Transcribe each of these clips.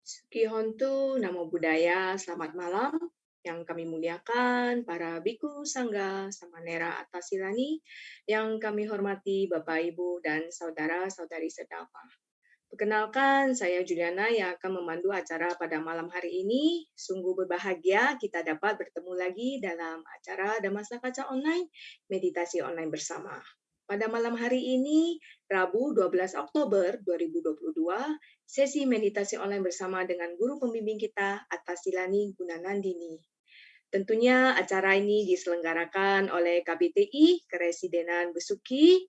Suki Namo Buddhaya, selamat malam. Yang kami muliakan, para biku, sangga, samanera, atasilani, yang kami hormati Bapak, Ibu, dan saudara-saudari sedapa. Perkenalkan, saya Juliana yang akan memandu acara pada malam hari ini. Sungguh berbahagia kita dapat bertemu lagi dalam acara Dhammasaka Kaca Online, meditasi online bersama. Pada malam hari ini, Rabu 12 Oktober 2022, sesi meditasi online bersama dengan guru pembimbing kita, Atasilani Gunanandini. Tentunya acara ini diselenggarakan oleh KBTI, Keresidenan Besuki,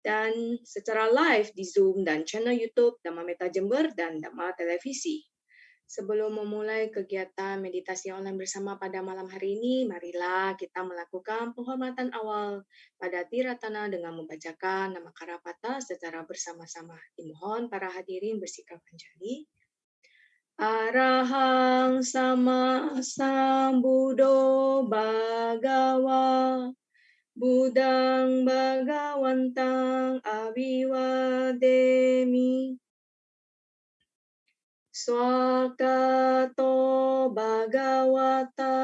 dan secara live di Zoom dan channel YouTube Dhamma Meta Jember dan Dhamma Televisi. Sebelum memulai kegiatan meditasi online bersama pada malam hari ini, marilah kita melakukan penghormatan awal pada Tiratana dengan membacakan nama Karapata secara bersama-sama. Dimohon para hadirin bersikap anjali. Arahang sama sambuddho bhagawa Budang Bhagawantang Abhiwademi Swakato Bhagawata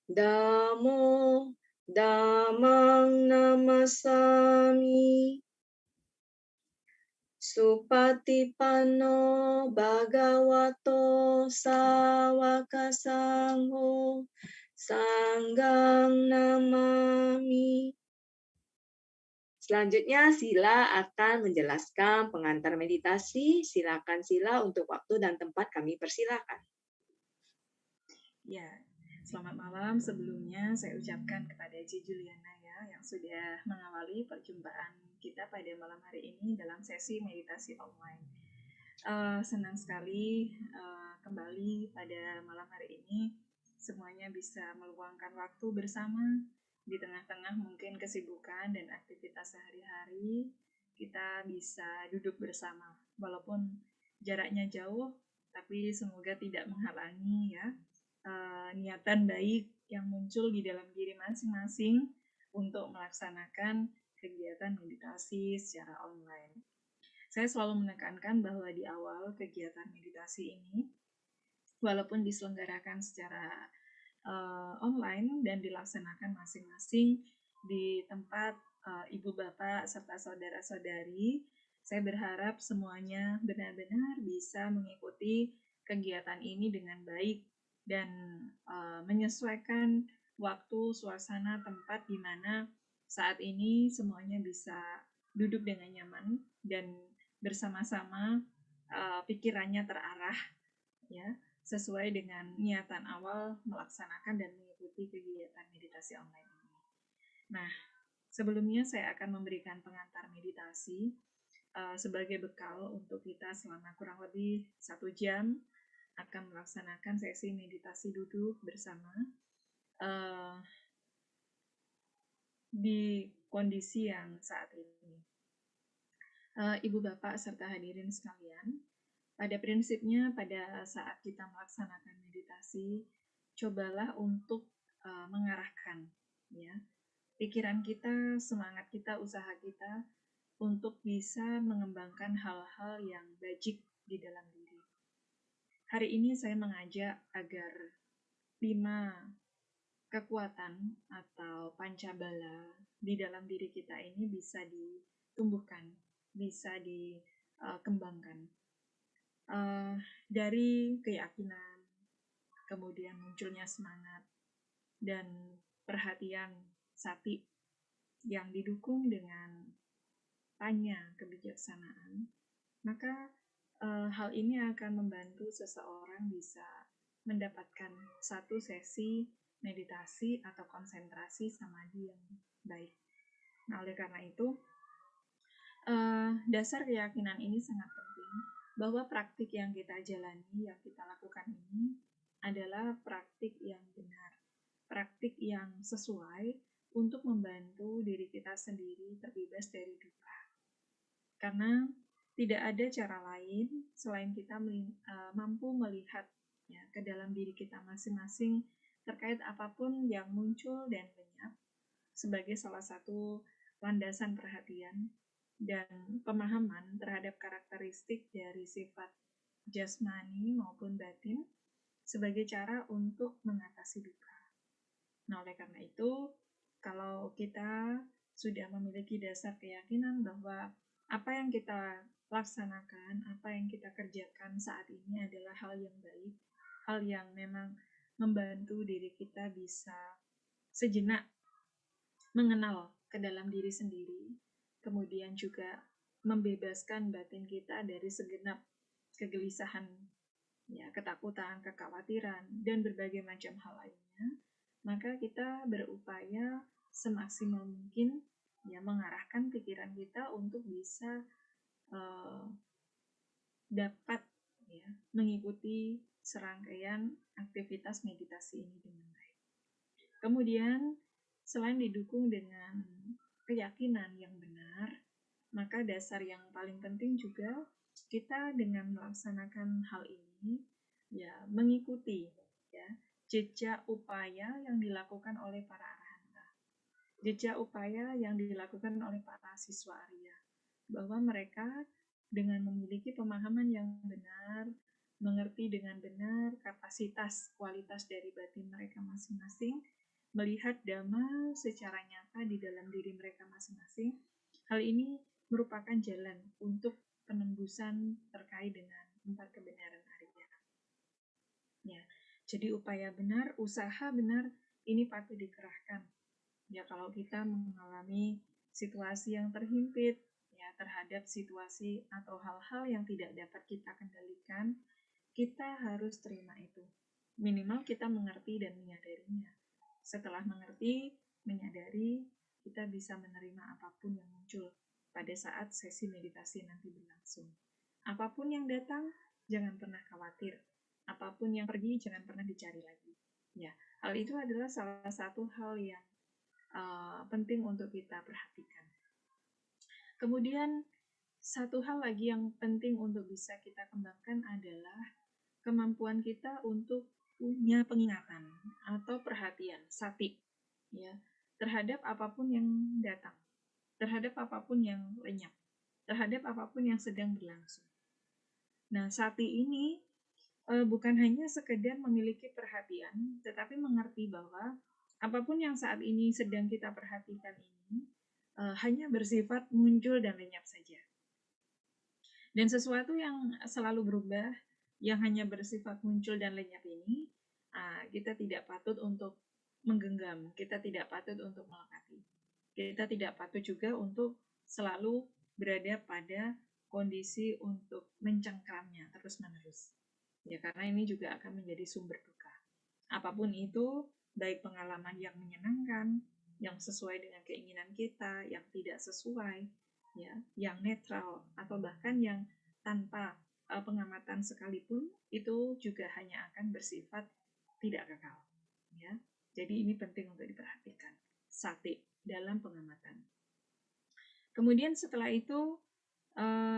Dhammo Dhammang Namasami Supatipanno Bhagavato Sawaka Sangho Sanggang Namami. Selanjutnya, Sila akan menjelaskan pengantar meditasi. Silakan Sila untuk waktu dan tempat kami persilakan. Ya, selamat malam. Sebelumnya saya ucapkan kepada Ci Juliana ya yang sudah mengawali perjumpaan kita pada malam hari ini dalam sesi meditasi online. Senang sekali kembali pada malam hari ini semuanya bisa meluangkan waktu bersama di tengah-tengah mungkin kesibukan dan aktivitas sehari-hari. Kita bisa duduk bersama walaupun jaraknya jauh, tapi semoga tidak menghalangi ya niatan baik yang muncul di dalam diri masing-masing untuk melaksanakan kegiatan meditasi secara online. Saya selalu menekankan bahwa di awal kegiatan meditasi ini, walaupun diselenggarakan secara online dan dilaksanakan masing-masing di tempat ibu bapak serta saudara-saudari, saya berharap semuanya benar-benar bisa mengikuti kegiatan ini dengan baik dan menyesuaikan waktu, suasana, tempat di mana saat ini semuanya bisa duduk dengan nyaman dan bersama-sama pikirannya terarah ya sesuai dengan niatan awal melaksanakan dan mengikuti kegiatan meditasi online ini. Nah, sebelumnya saya akan memberikan pengantar meditasi sebagai bekal untuk kita selama kurang lebih 1 jam akan melaksanakan sesi meditasi duduk bersama di kondisi yang saat ini. Ibu bapak serta hadirin sekalian, pada prinsipnya pada saat kita melaksanakan meditasi, cobalah untuk mengarahkan ya pikiran kita, semangat kita, usaha kita untuk bisa mengembangkan hal-hal yang bajik di dalam diri. Hari ini saya mengajak agar 5 kekuatan atau pancabala di dalam diri kita ini bisa ditumbuhkan, bisa dikembangkan. Dari keyakinan, kemudian munculnya semangat, dan perhatian sati yang didukung dengan tanya kebijaksanaan, maka hal ini akan membantu seseorang bisa mendapatkan satu sesi meditasi atau konsentrasi samadhi yang baik. Nah, oleh karena itu, dasar keyakinan ini sangat penting bahwa praktik yang kita jalani, yang kita lakukan ini adalah praktik yang benar, praktik yang sesuai untuk membantu diri kita sendiri terbebas dari duka. Karena tidak ada cara lain selain kita mampu melihat ya, ke dalam diri kita masing-masing terkait apapun yang muncul dan lenyap sebagai salah satu landasan perhatian dan pemahaman terhadap karakteristik dari sifat jasmani maupun batin sebagai cara untuk mengatasi duka. Nah, oleh karena itu, kalau kita sudah memiliki dasar keyakinan bahwa apa yang kita laksanakan, apa yang kita kerjakan saat ini adalah hal yang baik, hal yang memang membantu diri kita bisa sejenak mengenal ke dalam diri sendiri, kemudian juga membebaskan batin kita dari segenap kegelisahan, ya, ketakutan, kekhawatiran, dan berbagai macam hal lainnya, maka kita berupaya semaksimal mungkin ya mengarahkan pikiran kita untuk bisa dapat ya mengikuti serangkaian aktivitas meditasi ini dengan baik. Kemudian selain didukung dengan keyakinan yang benar, maka dasar yang paling penting juga kita dengan melaksanakan hal ini ya mengikuti ya jejak upaya yang dilakukan oleh para arahanta, jejak upaya yang dilakukan oleh para siswa Arya, bahwa mereka dengan memiliki pemahaman yang benar, mengerti dengan benar kapasitas kualitas dari batin mereka masing-masing, melihat dhamma secara nyata di dalam diri mereka masing-masing. Hal ini merupakan jalan untuk penembusan terkait dengan 4 kebenaran Arya. Ya, jadi upaya benar, usaha benar ini patut dikerahkan. Ya, kalau kita mengalami situasi yang terhimpit ya terhadap situasi atau hal-hal yang tidak dapat kita kendalikan, kita harus terima itu. Minimal kita mengerti dan menyadarinya. Setelah mengerti, menyadari, kita bisa menerima apapun yang muncul pada saat sesi meditasi nanti berlangsung. Apapun yang datang, jangan pernah khawatir. Apapun yang pergi, jangan pernah dicari lagi. Ya, hal itu adalah salah satu hal yang penting untuk kita perhatikan. Kemudian, satu hal lagi yang penting untuk bisa kita kembangkan adalah kemampuan kita untuk punya pengingatan atau perhatian, sati, ya, terhadap apapun yang datang, terhadap apapun yang lenyap, terhadap apapun yang sedang berlangsung. Nah, sati ini bukan hanya sekedar memiliki perhatian, tetapi mengerti bahwa apapun yang saat ini sedang kita perhatikan ini hanya bersifat muncul dan lenyap saja. Dan sesuatu yang selalu berubah, yang hanya bersifat muncul dan lenyap ini, kita tidak patut untuk menggenggam, kita tidak patut untuk melekati. Kita tidak patut juga untuk selalu berada pada kondisi untuk mencengkramnya terus-menerus. Ya, karena ini juga akan menjadi sumber duka. Apapun itu, baik pengalaman yang menyenangkan, yang sesuai dengan keinginan kita, yang tidak sesuai, ya, yang netral, atau bahkan yang tanpa pengamatan sekalipun, itu juga hanya akan bersifat tidak kekal. Ya, jadi ini penting untuk diperhatikan. Sati dalam pengamatan. Kemudian setelah itu,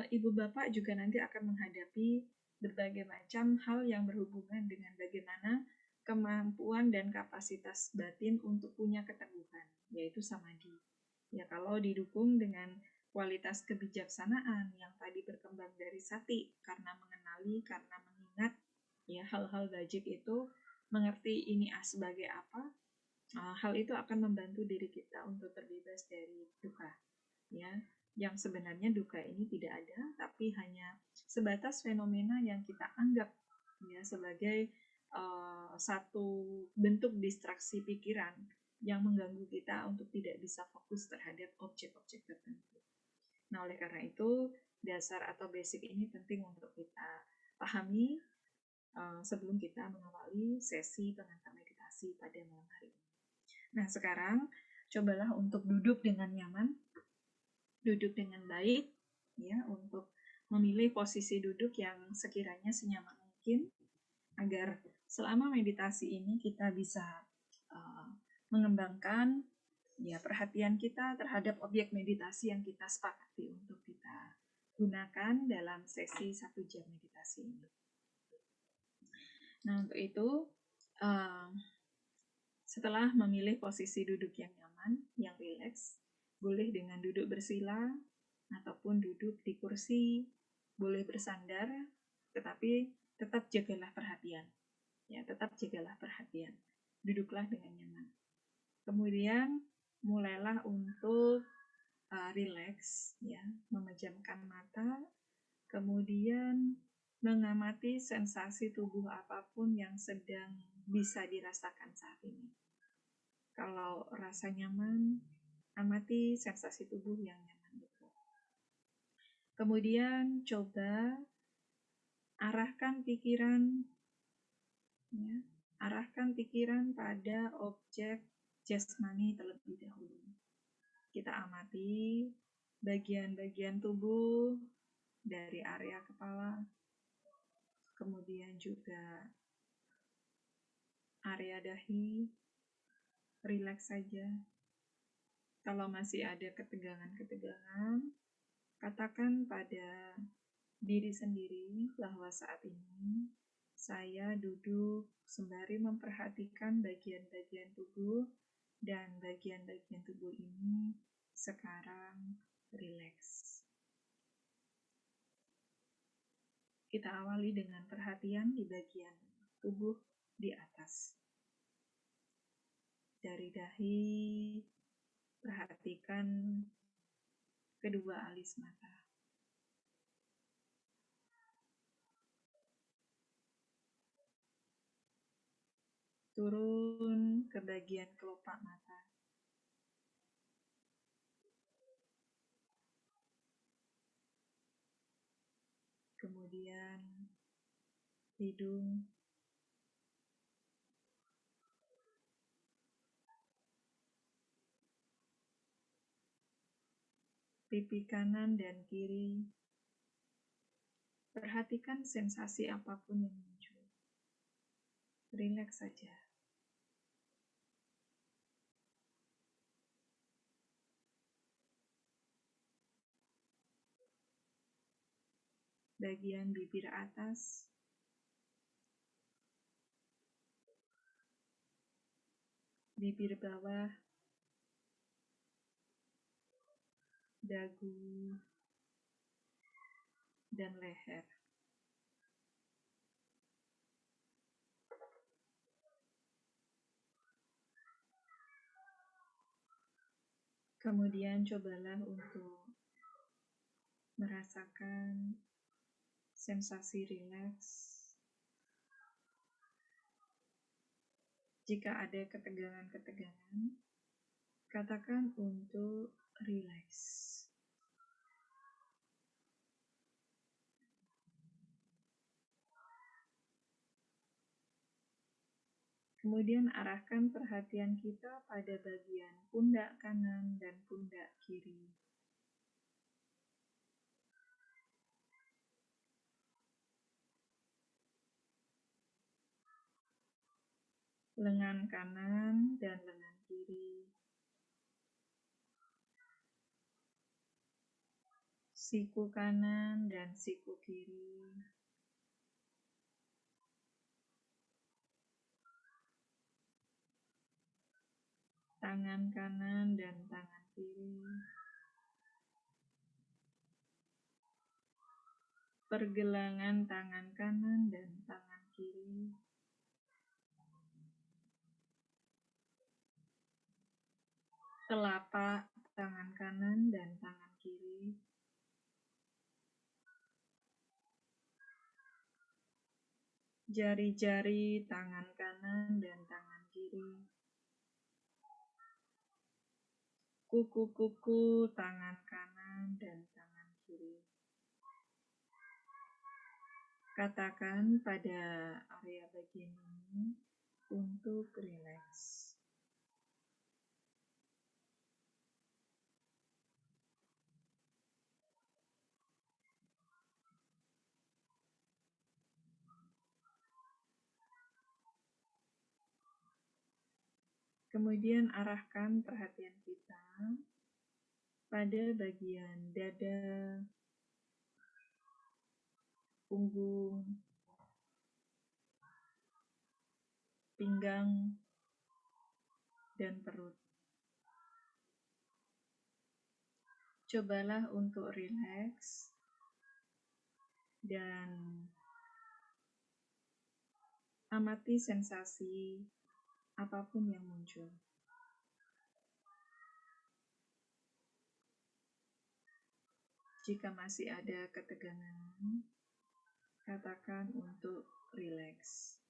ibu bapak juga nanti akan menghadapi berbagai macam hal yang berhubungan dengan bagaimana kemampuan dan kapasitas batin untuk punya keteguhan, yaitu samadhi. Ya, kalau didukung dengan kualitas kebijaksanaan yang tadi berkembang dari sati, karena mengenali, karena mengingat, ya, hal-hal wajib itu, mengerti ini sebagai apa, hal itu akan membantu diri kita untuk terbebas dari duka. Ya, yang sebenarnya duka ini tidak ada, tapi hanya sebatas fenomena yang kita anggap ya sebagai satu bentuk distraksi pikiran yang mengganggu kita untuk tidak bisa fokus terhadap objek-objek tertentu. Nah, oleh karena itu, dasar atau basic ini penting untuk kita pahami sebelum kita mengawali sesi pengantar meditasi pada malam hari ini. Nah, sekarang cobalah untuk duduk dengan nyaman, duduk dengan baik, ya, untuk memilih posisi duduk yang sekiranya senyaman mungkin, agar selama meditasi ini kita bisa mengembangkan ya perhatian kita terhadap objek meditasi yang kita sepakati untuk kita gunakan dalam sesi 1 jam meditasi ini. Nah, untuk itu setelah memilih posisi duduk yang nyaman, yang rileks, boleh dengan duduk bersila ataupun duduk di kursi, boleh bersandar, tetapi tetap jagalah perhatian. Ya, tetap jagalah perhatian. Duduklah dengan nyaman. Kemudian mulailah untuk relax, ya, memejamkan mata, kemudian mengamati sensasi tubuh apapun yang sedang bisa dirasakan saat ini. Kalau rasa nyaman, amati sensasi tubuh yang nyaman itu. Kemudian coba arahkan pikiran, ya, arahkan pikiran pada objek jasmani terlebih dahulu. Kita amati bagian-bagian tubuh dari area kepala, kemudian juga area dahi, rileks saja. Kalau masih ada ketegangan-ketegangan, katakan pada diri sendiri bahwa saat ini saya duduk sembari memperhatikan bagian-bagian tubuh, dan bagian-bagian tubuh ini sekarang rileks. Kita awali dengan perhatian di bagian tubuh di atas. Dari dahi, perhatikan kedua alis mata. Turun ke bagian kelopak mata. Kemudian hidung, pipi kanan dan kiri. Perhatikan sensasi apapun yang muncul. Rileks saja. Bagian bibir atas, bibir bawah, dagu, dan leher. Kemudian cobalah untuk merasakan sensasi rileks. Jika ada ketegangan-ketegangan, katakan untuk rileks. Kemudian arahkan perhatian kita pada bagian pundak kanan dan pundak kiri. Lengan kanan dan lengan kiri. Siku kanan dan siku kiri. Tangan kanan dan tangan kiri. Pergelangan tangan kanan dan tangan kiri. Telapak tangan kanan dan tangan kiri. Jari-jari tangan kanan dan tangan kiri. Kuku-kuku tangan kanan dan tangan kiri. Katakan pada area bagian ini untuk rileks. Kemudian arahkan perhatian kita pada bagian dada, punggung, pinggang, dan perut. Cobalah untuk rileks dan Amati sensasi apapun yang muncul. Jika masih ada ketegangan, katakan untuk rileks.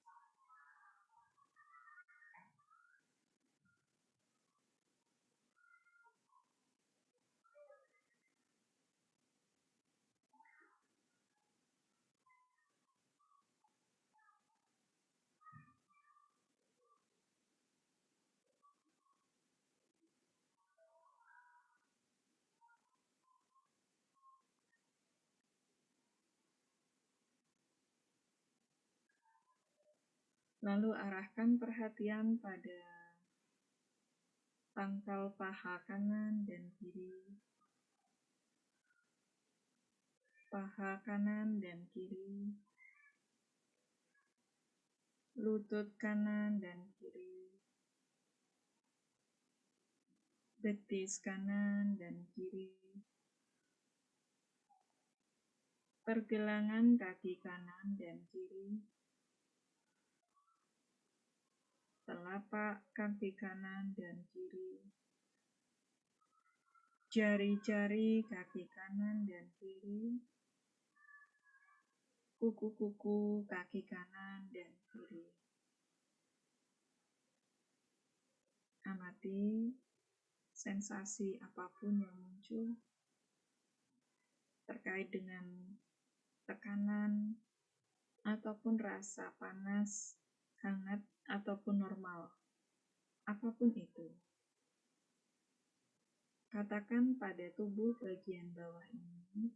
Lalu arahkan perhatian pada pangkal paha kanan dan kiri, paha kanan dan kiri, lutut kanan dan kiri, betis kanan dan kiri, pergelangan kaki kanan dan kiri, telapak kaki kanan dan kiri, jari-jari kaki kanan dan kiri, kuku-kuku kaki kanan dan kiri. Amati sensasi apapun yang muncul terkait dengan tekanan ataupun rasa panas, hangat, ataupun normal. Apapun itu. Katakan pada tubuh bagian bawah ini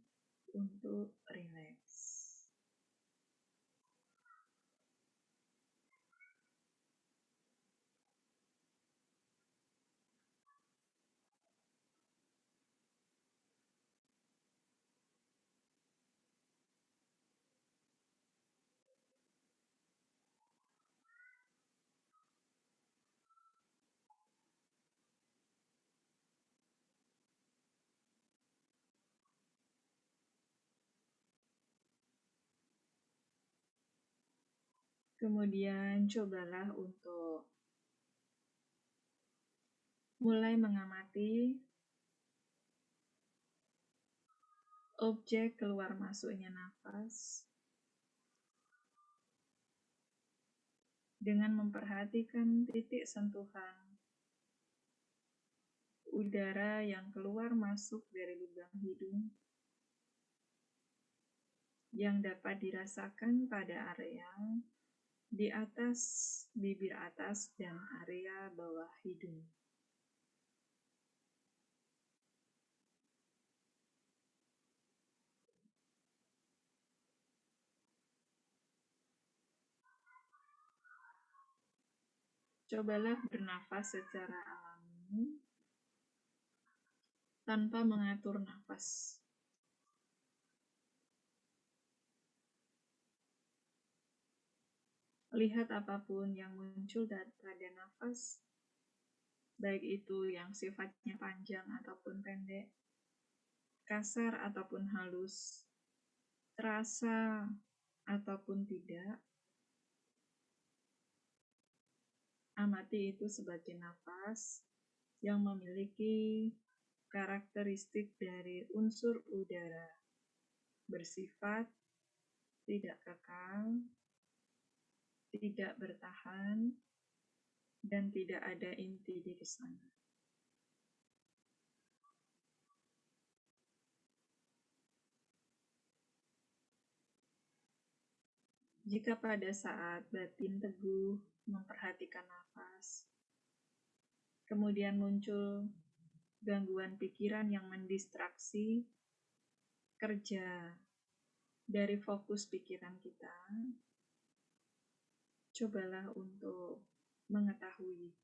untuk rileks. Kemudian cobalah untuk mulai mengamati objek keluar masuknya nafas dengan memperhatikan titik sentuhan udara yang keluar masuk dari lubang hidung yang dapat dirasakan pada area di atas bibir atas dan area bawah hidung. Cobalah bernafas secara alami tanpa mengatur nafas. Lihat apapun yang muncul pada nafas, baik itu yang sifatnya panjang ataupun pendek, kasar ataupun halus, terasa ataupun tidak. Amati itu sebagai nafas yang memiliki karakteristik dari unsur udara, bersifat tidak kekal, tidak bertahan, dan tidak ada inti di sana. Jika pada saat batin teguh memperhatikan nafas, kemudian muncul gangguan pikiran yang mendistraksi kerja dari fokus pikiran kita, cobalah untuk mengetahui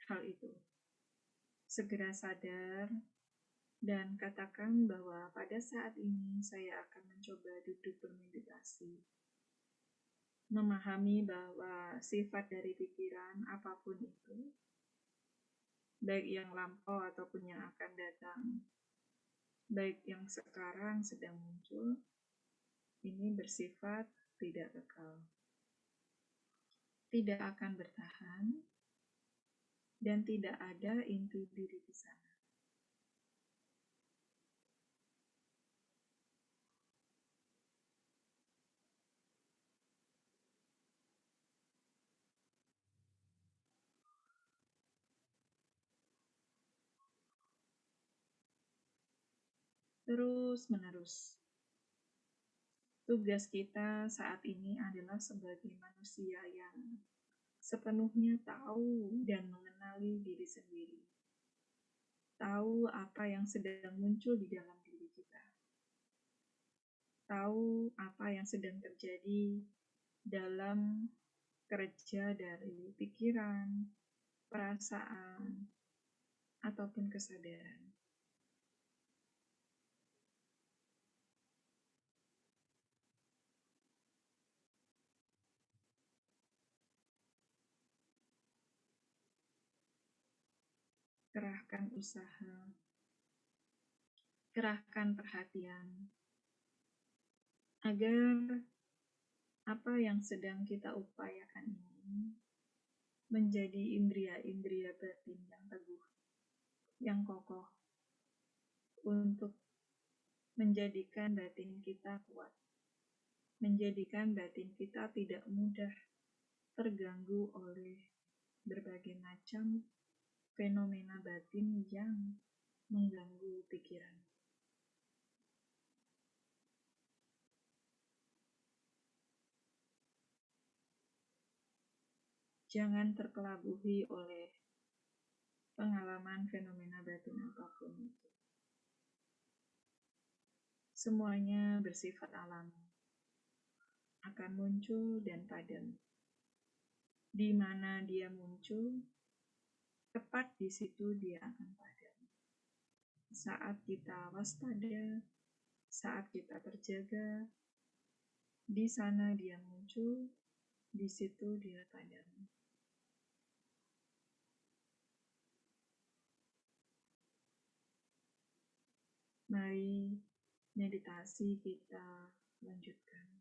hal itu. Segera sadar dan katakan bahwa pada saat ini saya akan mencoba duduk bermeditasi. Memahami bahwa sifat dari pikiran apapun itu, baik yang lampau ataupun yang akan datang, baik yang sekarang sedang muncul, ini bersifat tidak kekal. tidak akan bertahan, dan tidak ada inti diri di sana. Terus-menerus. Tugas kita saat ini adalah sebagai manusia yang sepenuhnya tahu dan mengenali diri sendiri. Tahu apa yang sedang muncul di dalam diri kita. Tahu apa yang sedang terjadi dalam kerja dari pikiran, perasaan, ataupun kesadaran. Kerahkan usaha, kerahkan perhatian, agar apa yang sedang kita upayakan ini menjadi indria-indria batin yang teguh, yang kokoh, untuk menjadikan batin kita kuat, menjadikan batin kita tidak mudah terganggu oleh berbagai macam fenomena batin yang mengganggu pikiran. Jangan terkelabuhi oleh pengalaman fenomena batin apapun itu. Semuanya bersifat alami, akan muncul dan padam. Di mana dia muncul, tepat di situ dia akan padam. Saat kita waspada, saat kita terjaga, di sana dia muncul, di situ dia padam. Mari meditasi kita lanjutkan.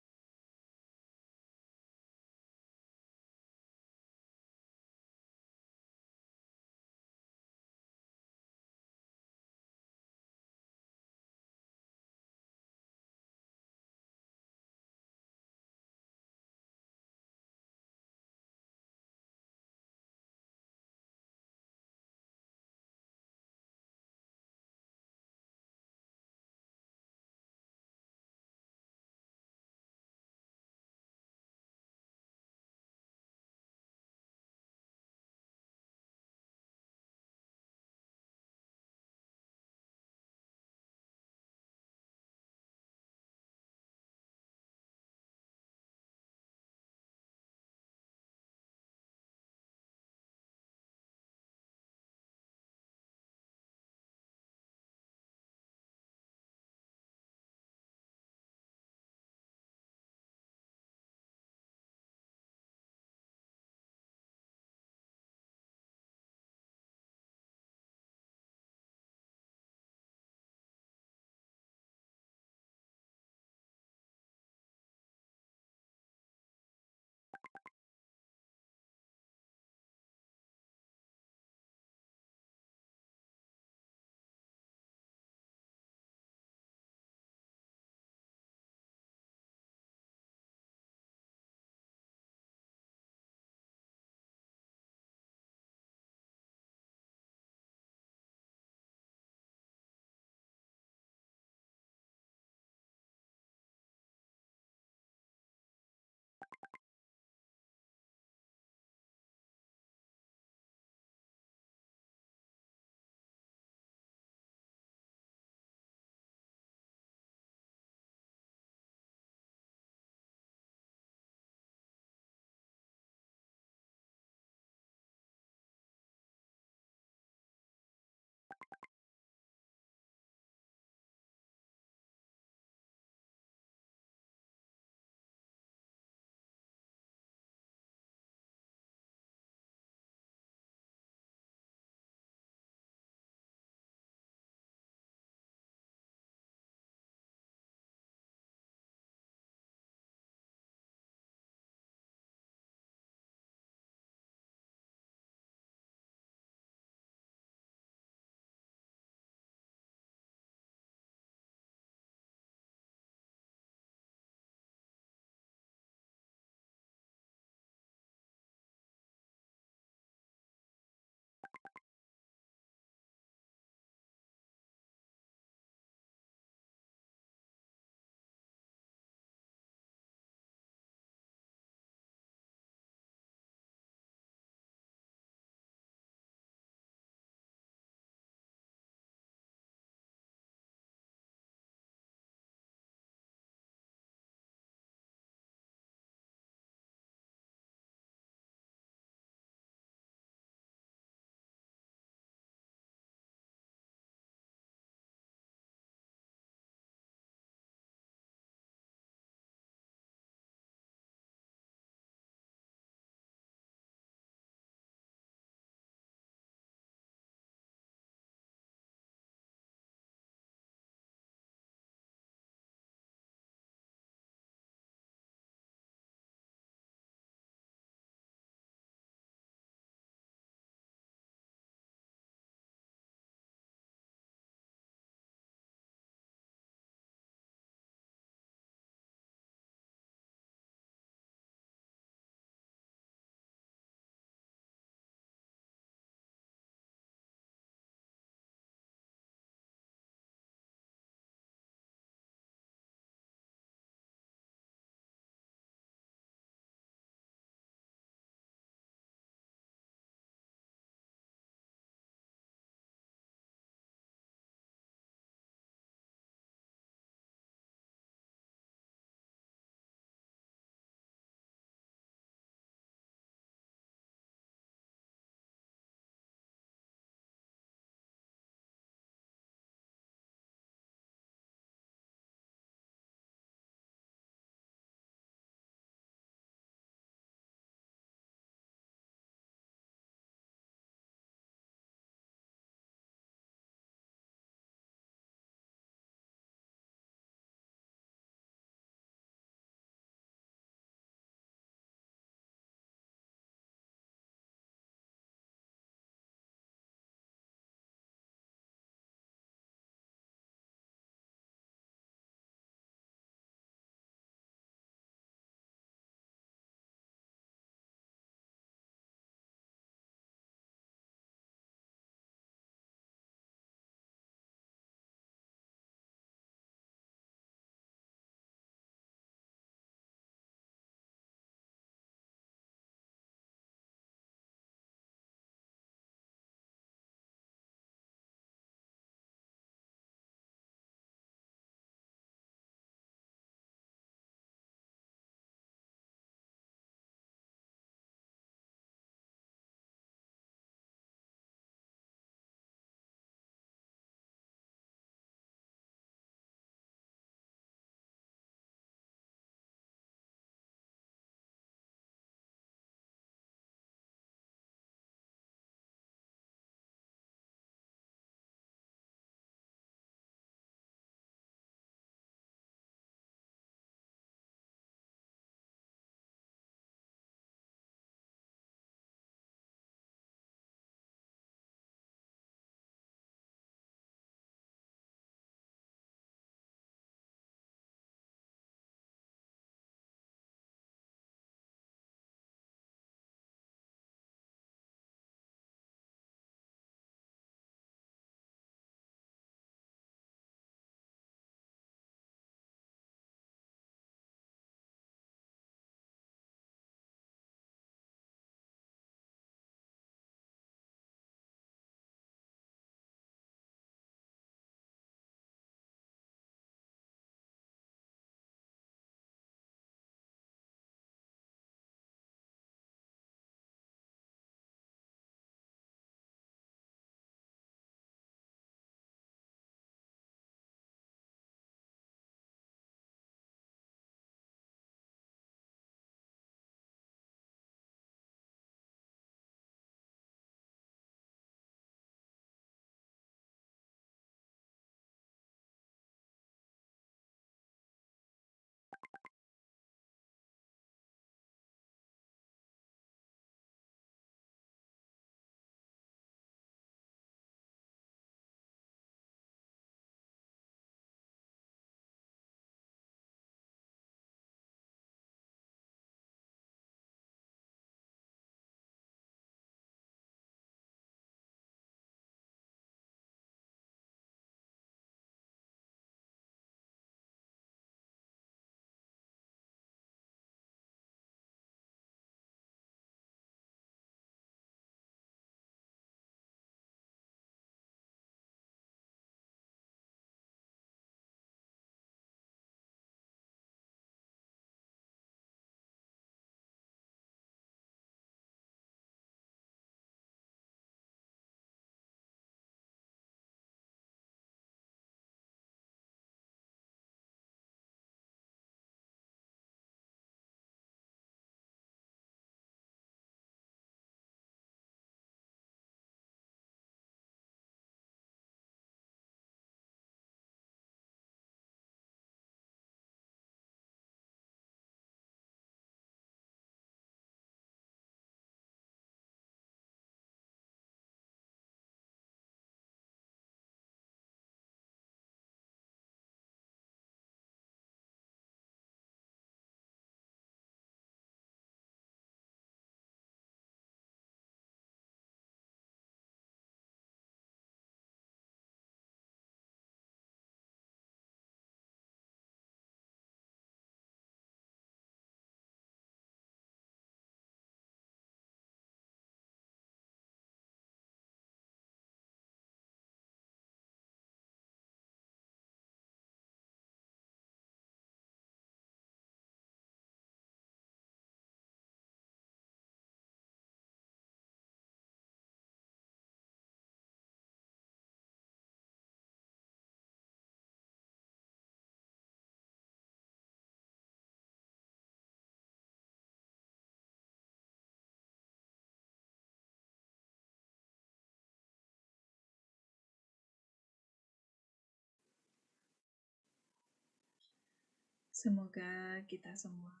Semoga kita semua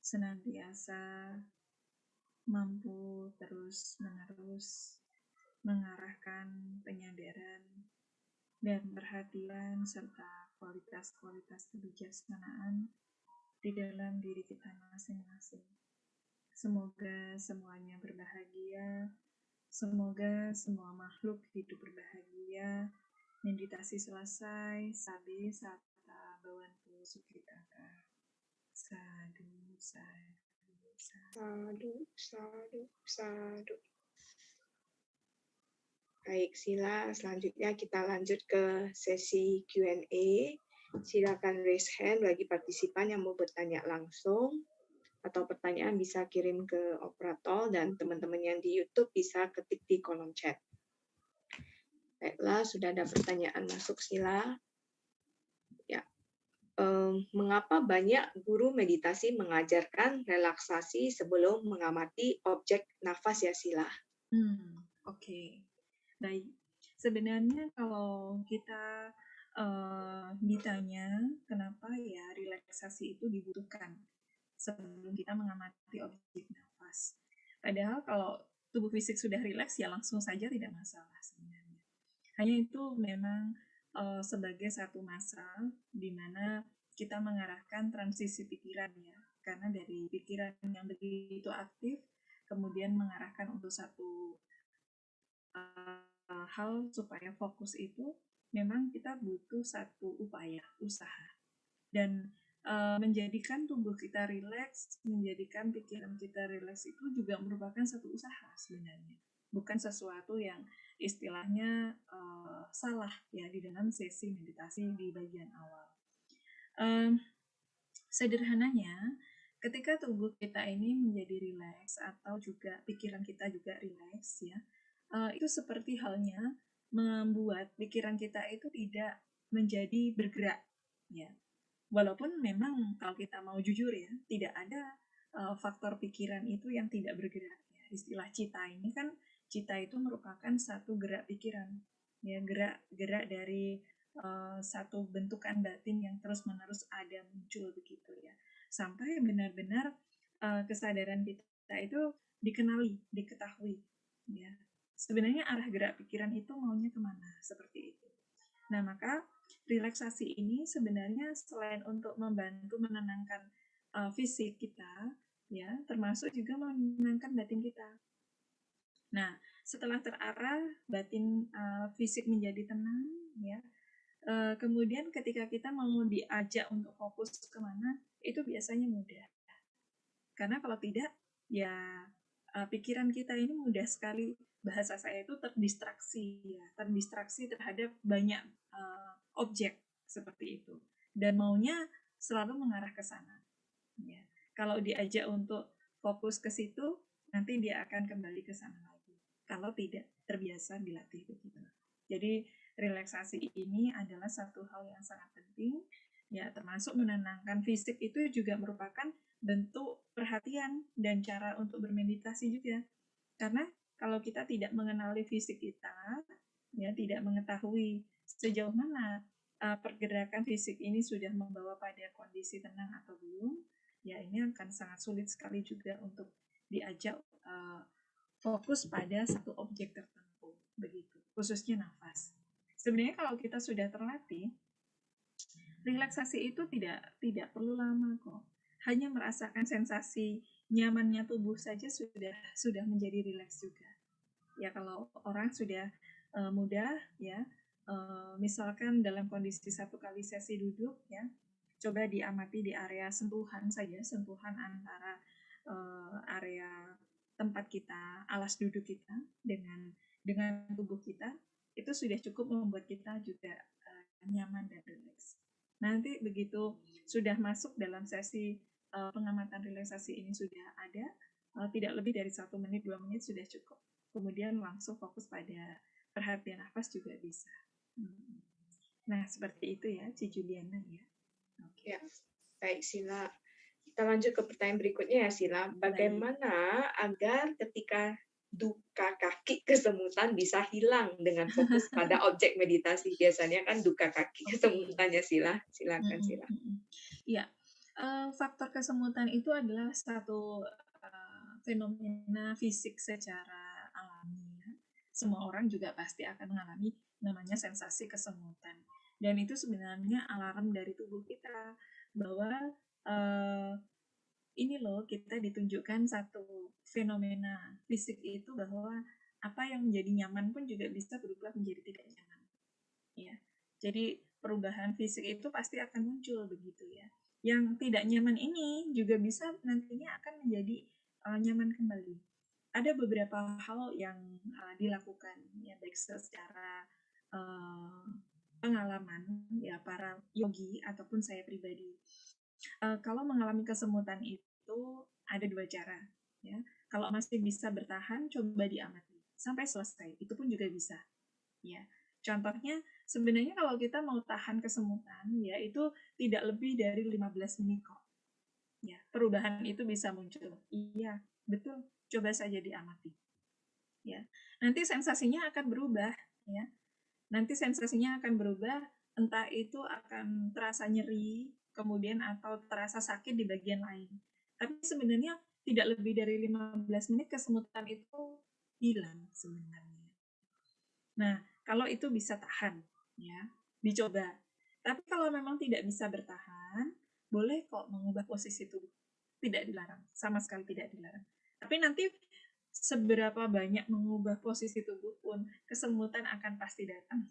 senantiasa mampu terus-menerus mengarahkan penyadaran dan perhatian serta kualitas-kualitas kebijaksanaan di dalam diri kita masing-masing. Semoga semuanya berbahagia, semoga semua makhluk hidup berbahagia, meditasi selesai, sabi sata bawantu sukitaka. Sadu, sadu, sadu. Sadu, sadu, sadu. Baik, Sila. Selanjutnya kita lanjut ke sesi Q&A. Silakan raise hand bagi partisipan yang mau bertanya langsung, atau pertanyaan bisa kirim ke operator, dan teman-teman yang di YouTube bisa ketik di kolom chat. Baiklah, sudah ada pertanyaan masuk, Sila. Ya. Mengapa banyak guru meditasi mengajarkan relaksasi sebelum mengamati objek nafas, ya, Sila? Oke. Baik. Sebenarnya kalau kita ditanya kenapa ya relaksasi itu dibutuhkan sebelum kita mengamati objek nafas. Padahal kalau tubuh fisik sudah rileks ya langsung saja tidak masalah sebenarnya. Hanya itu memang sebagai satu masa di mana kita mengarahkan transisi pikiran ya. Karena dari pikiran yang begitu aktif kemudian mengarahkan untuk satu hal supaya fokus itu memang kita butuh satu upaya, usaha. Dan menjadikan tubuh kita rileks, menjadikan pikiran kita rileks itu juga merupakan satu usaha sebenarnya. Bukan sesuatu yang istilahnya salah ya di dalam sesi meditasi di bagian awal. Sederhananya, ketika tubuh kita ini menjadi rileks atau juga pikiran kita juga rileks ya, itu seperti halnya membuat pikiran kita itu tidak menjadi bergerak ya. Walaupun memang kalau kita mau jujur ya, tidak ada faktor pikiran itu yang tidak bergerak ya. Istilah cita ini kan, cita itu merupakan satu gerak pikiran ya, gerak dari satu bentukan batin yang terus-menerus ada muncul begitu ya. Sampai benar-benar kesadaran kita itu dikenali, diketahui ya. Sebenarnya arah gerak pikiran itu maunya kemana, seperti itu. Nah, maka relaksasi ini sebenarnya selain untuk membantu menenangkan fisik kita, ya, termasuk juga menenangkan batin kita. Nah, setelah terarah batin fisik menjadi tenang, ya, kemudian ketika kita mau diajak untuk fokus kemana, itu biasanya mudah. Karena kalau tidak, ya pikiran kita ini mudah sekali, bahasa saya itu terdistraksi ya, terdistraksi terhadap banyak objek seperti itu, dan maunya selalu mengarah ke sana ya. Kalau diajak untuk fokus ke situ, nanti dia akan kembali ke sana lagi kalau tidak terbiasa dilatih begitu. Jadi relaksasi ini adalah satu hal yang sangat penting ya, termasuk menenangkan fisik itu juga merupakan bentuk perhatian dan cara untuk bermeditasi juga. Karena kalau kita tidak mengenali fisik kita, ya tidak mengetahui sejauh mana pergerakan fisik ini sudah membawa pada kondisi tenang atau belum, ya ini akan sangat sulit sekali juga untuk diajak fokus pada satu objek tertentu, begitu. Khususnya nafas. Sebenarnya kalau kita sudah terlatih, relaksasi itu tidak perlu lama kok. Hanya merasakan sensasi nyamannya tubuh saja sudah menjadi rileks juga. Ya kalau orang sudah mudah ya, misalkan dalam kondisi satu kali sesi duduk ya, coba diamati di area sentuhan saja, sentuhan antara area tempat kita, alas duduk kita dengan tubuh kita, itu sudah cukup membuat kita juga nyaman dan rileks. Nanti begitu sudah masuk dalam sesi pengamatan relaksasi ini sudah ada, tidak lebih dari 1 menit, 2 menit sudah cukup. Kemudian langsung fokus pada perhatian nafas juga bisa. Nah, seperti itu ya, Ci Juliana ya. Okay. Ya, baik Sila. Kita lanjut ke pertanyaan berikutnya ya Sila. Bagaimana agar ketika duka kaki kesemutan bisa hilang dengan fokus pada objek meditasi. Biasanya kan duka kaki Oke. kesemutannya Sila. Silakan Mhm, Sila. mhm. Iya, faktor kesemutan itu adalah satu, fenomena fisik secara alami ya. Semua orang juga pasti akan mengalami namanya sensasi kesemutan. Dan itu sebenarnya alarm dari tubuh kita bahwa, eee, ini loh kita ditunjukkan satu fenomena fisik itu bahwa apa yang menjadi nyaman pun juga bisa berubah menjadi tidak nyaman. Ya. Jadi perubahan fisik itu pasti akan muncul begitu ya. Yang tidak nyaman ini juga bisa nantinya akan menjadi nyaman kembali. Ada beberapa hal yang dilakukan ya baik secara uh, pengalaman ya para yogi ataupun saya pribadi. Kalau mengalami kesemutan itu ada dua cara ya. Kalau masih bisa bertahan coba diamati sampai selesai. Itu pun juga bisa ya. Contohnya sebenarnya kalau kita mau tahan kesemutan ya itu tidak lebih dari 15 menit kok. Ya, perubahan itu bisa muncul. Iya, betul. Coba saja diamati. Ya. Nanti sensasinya akan berubah ya. Nanti sensasinya akan berubah entah itu akan terasa nyeri kemudian atau terasa sakit di bagian lain. Tapi sebenarnya tidak lebih dari 15 menit kesemutan itu hilang sebenarnya. Nah, kalau itu bisa tahan, ya, dicoba. Tapi kalau memang tidak bisa bertahan, boleh kok mengubah posisi tubuh. Tidak dilarang, sama sekali tidak dilarang. Tapi nanti seberapa banyak mengubah posisi tubuh pun, kesemutan akan pasti datang.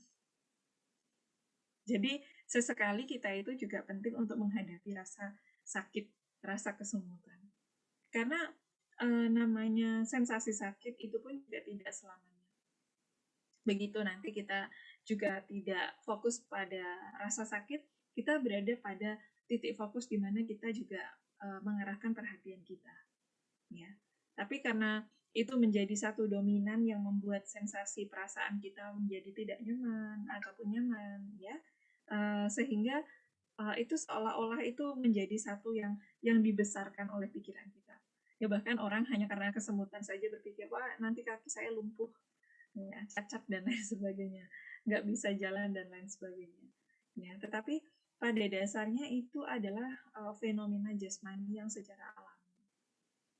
Jadi, sesekali kita itu juga penting untuk menghadapi rasa sakit, rasa kesemutan. Karena namanya sensasi sakit itu pun juga tidak selamanya. Begitu nanti kita juga tidak fokus pada rasa sakit, kita berada pada titik fokus di mana kita juga mengarahkan perhatian kita. Ya. Tapi karena itu menjadi satu dominan yang membuat sensasi perasaan kita menjadi tidak nyaman ataupun nyaman, ya, sehingga itu seolah-olah itu menjadi satu yang dibesarkan oleh pikiran kita. Ya bahkan orang hanya karena kesemutan saja berpikir, wah nanti kaki saya lumpuh, ya, cacat dan lain sebagainya, nggak bisa jalan dan lain sebagainya. Ya, tetapi pada dasarnya itu adalah fenomena jasmani yang secara alami.